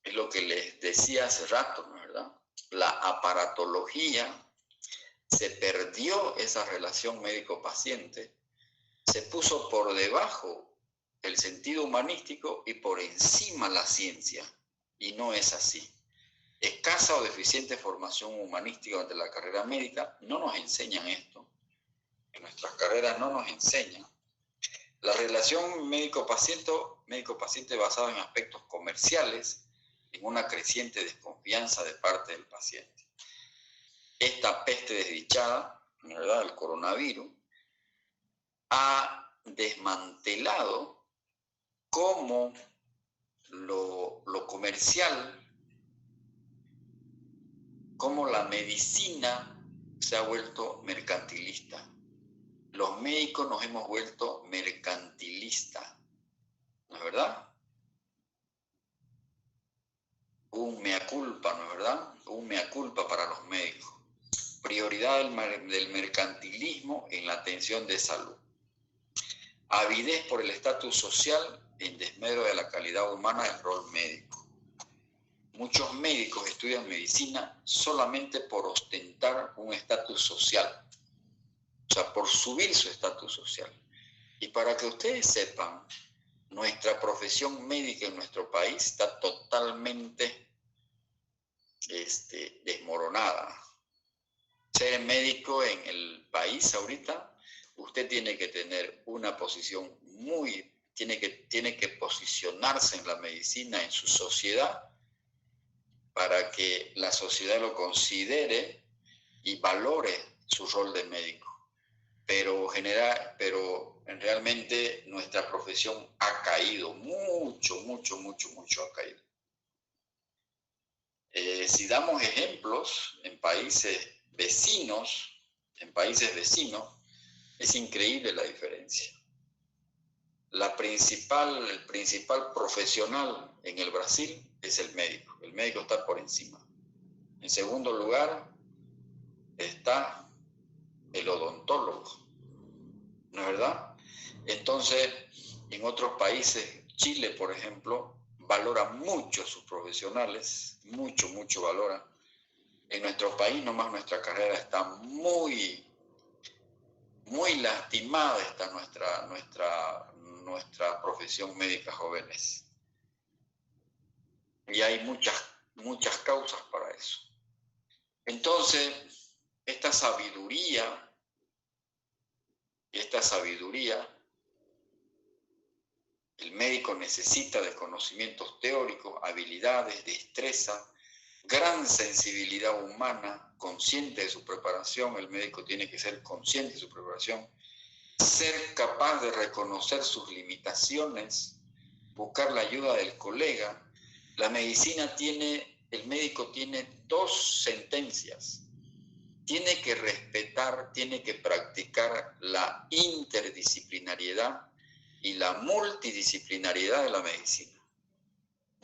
Es lo que les decía hace rato, ¿no es verdad? La aparatología, se perdió esa relación médico-paciente, se puso por debajo el sentido humanístico y por encima la ciencia, y no es así. Escasa o deficiente formación humanística durante la carrera médica, no nos enseñan esto, en nuestras carreras no nos enseñan. La relación médico-paciente basada en aspectos comerciales, en una creciente desconfianza de parte del paciente. Esta peste desdichada, ¿verdad?, el coronavirus, ha desmantelado cómo lo comercial, cómo la medicina se ha vuelto mercantilista. Los médicos nos hemos vuelto mercantilistas, ¿no es verdad? Un mea culpa, ¿no es verdad? Un mea culpa para los médicos. Prioridad del mercantilismo en la atención de salud. Avidez por el estatus social en desmedro de la calidad humana del rol médico. Muchos médicos estudian medicina solamente por ostentar un estatus social, o sea, por subir su estatus social. Y para que ustedes sepan, nuestra profesión médica en nuestro país está totalmente desmoronada. Ser médico en el país ahorita, usted tiene que tener una posición tiene que posicionarse en la medicina, en su sociedad, para que la sociedad lo considere y valore su rol de médico. Pero realmente nuestra profesión ha caído, mucho ha caído. Si damos ejemplos en países vecinos, es increíble la diferencia. El principal profesional en el Brasil es el médico. El médico está por encima. En segundo lugar está el odontólogo, ¿no es verdad? Entonces, en otros países, Chile, por ejemplo, valora mucho a sus profesionales, mucho valora. En nuestro país, nomás nuestra carrera está muy lastimada, está nuestra profesión médica, jóvenes. Y hay muchas causas para eso. Entonces, esta sabiduría, el médico necesita de conocimientos teóricos, habilidades, destreza, gran sensibilidad humana, consciente de su preparación. El médico tiene que ser consciente de su preparación, ser capaz de reconocer sus limitaciones, buscar la ayuda del colega. El médico tiene 2 sentencias. Tiene que respetar, tiene que practicar la interdisciplinariedad y la multidisciplinariedad de la medicina.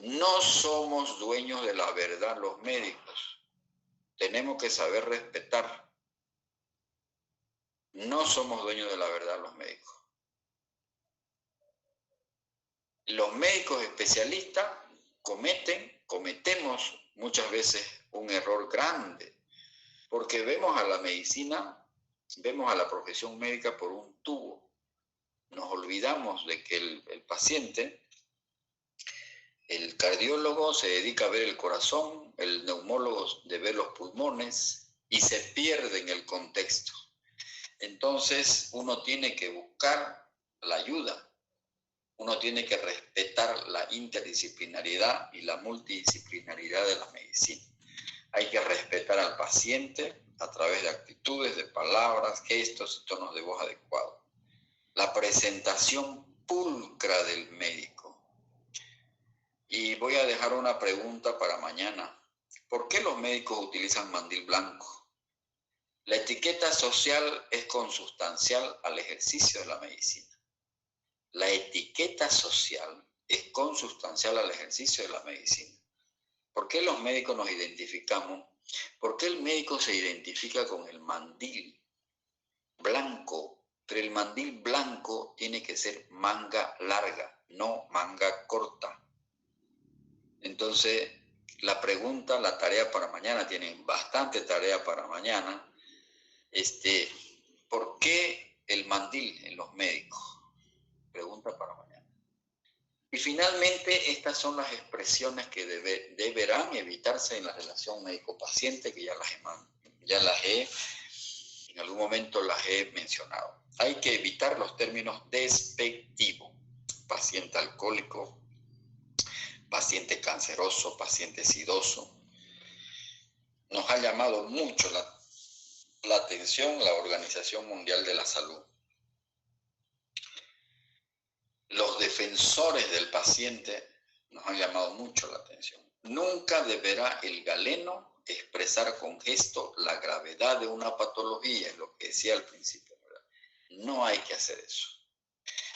No somos dueños de la verdad los médicos. tenemos que saber respetar. No somos dueños de la verdad los médicos. Los médicos especialistas cometemos muchas veces un error grande, porque vemos a la medicina, vemos a la profesión médica por un tubo. Nos olvidamos de que el paciente, el cardiólogo se dedica a ver el corazón, el neumólogo de ver los pulmones y se pierde en el contexto. Entonces uno tiene que buscar la ayuda. Uno tiene que respetar la interdisciplinariedad y la multidisciplinaridad de la medicina. Hay que respetar al paciente a través de actitudes, de palabras, gestos y tonos de voz adecuados. La presentación pulcra del médico. Y voy a dejar una pregunta para mañana. ¿Por qué los médicos utilizan mandil blanco? La etiqueta social es consustancial al ejercicio de la medicina. La etiqueta social es consustancial al ejercicio de la medicina. ¿Por qué los médicos nos identificamos? ¿Por qué el médico se identifica con el mandil blanco? Pero el mandil blanco tiene que ser manga larga, no manga corta. Entonces, la pregunta, la tarea para mañana, tienen bastante tarea para mañana. ¿Por qué el mandil en los médicos? Pregunta para mañana. Y finalmente, estas son las expresiones que deberán evitarse en la relación médico-paciente, que en algún momento las he mencionado. Hay que evitar los términos despectivos: paciente alcohólico, paciente canceroso, paciente sidoso. Nos ha llamado mucho la atención la Organización Mundial de la Salud. Los defensores del paciente nos han llamado mucho la atención. Nunca deberá el galeno expresar con gesto la gravedad de una patología, es lo que decía al principio, ¿verdad? No hay que hacer eso.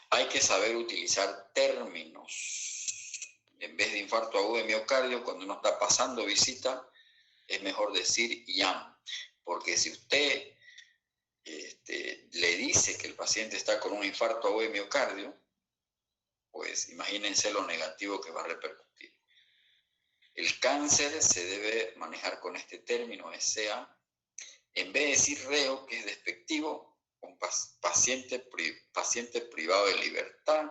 Hay que saber utilizar términos. En vez de infarto agudo de miocardio, cuando uno está pasando visita, es mejor decir IAM, porque si usted le dice que el paciente está con un infarto agudo de miocardio, pues imagínense lo negativo que va a repercutir. El cáncer se debe manejar con este término, SA. En vez de decir reo, que es despectivo, un paciente privado de libertad.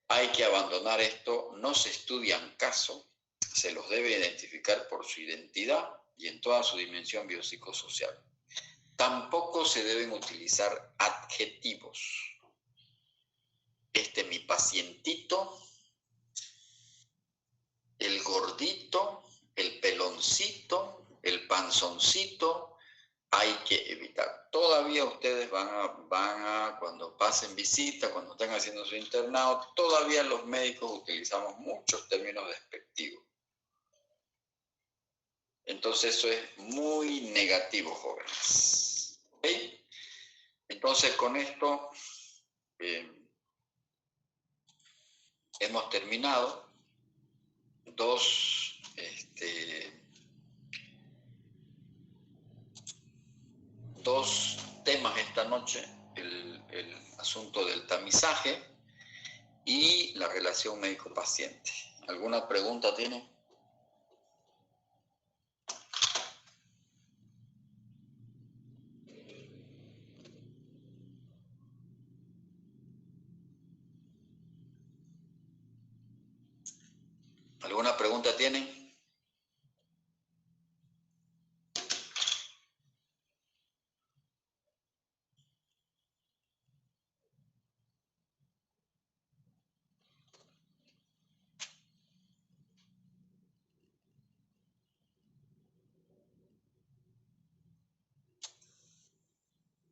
Hay que abandonar esto. No se estudian casos, se los debe identificar por su identidad y en toda su dimensión biopsicosocial. Tampoco se deben utilizar adjetivos. Mi pacientito, el gordito, el peloncito, el panzoncito, hay que evitar. Todavía ustedes van a cuando pasen visita, cuando están haciendo su internado, todavía los médicos utilizamos muchos términos despectivos. Entonces eso es muy negativo, jóvenes. ¿Okay? Entonces con esto hemos terminado dos temas esta noche, el asunto del tamizaje y la relación médico-paciente. ¿Alguna pregunta tiene? ¿Alguna pregunta tienen?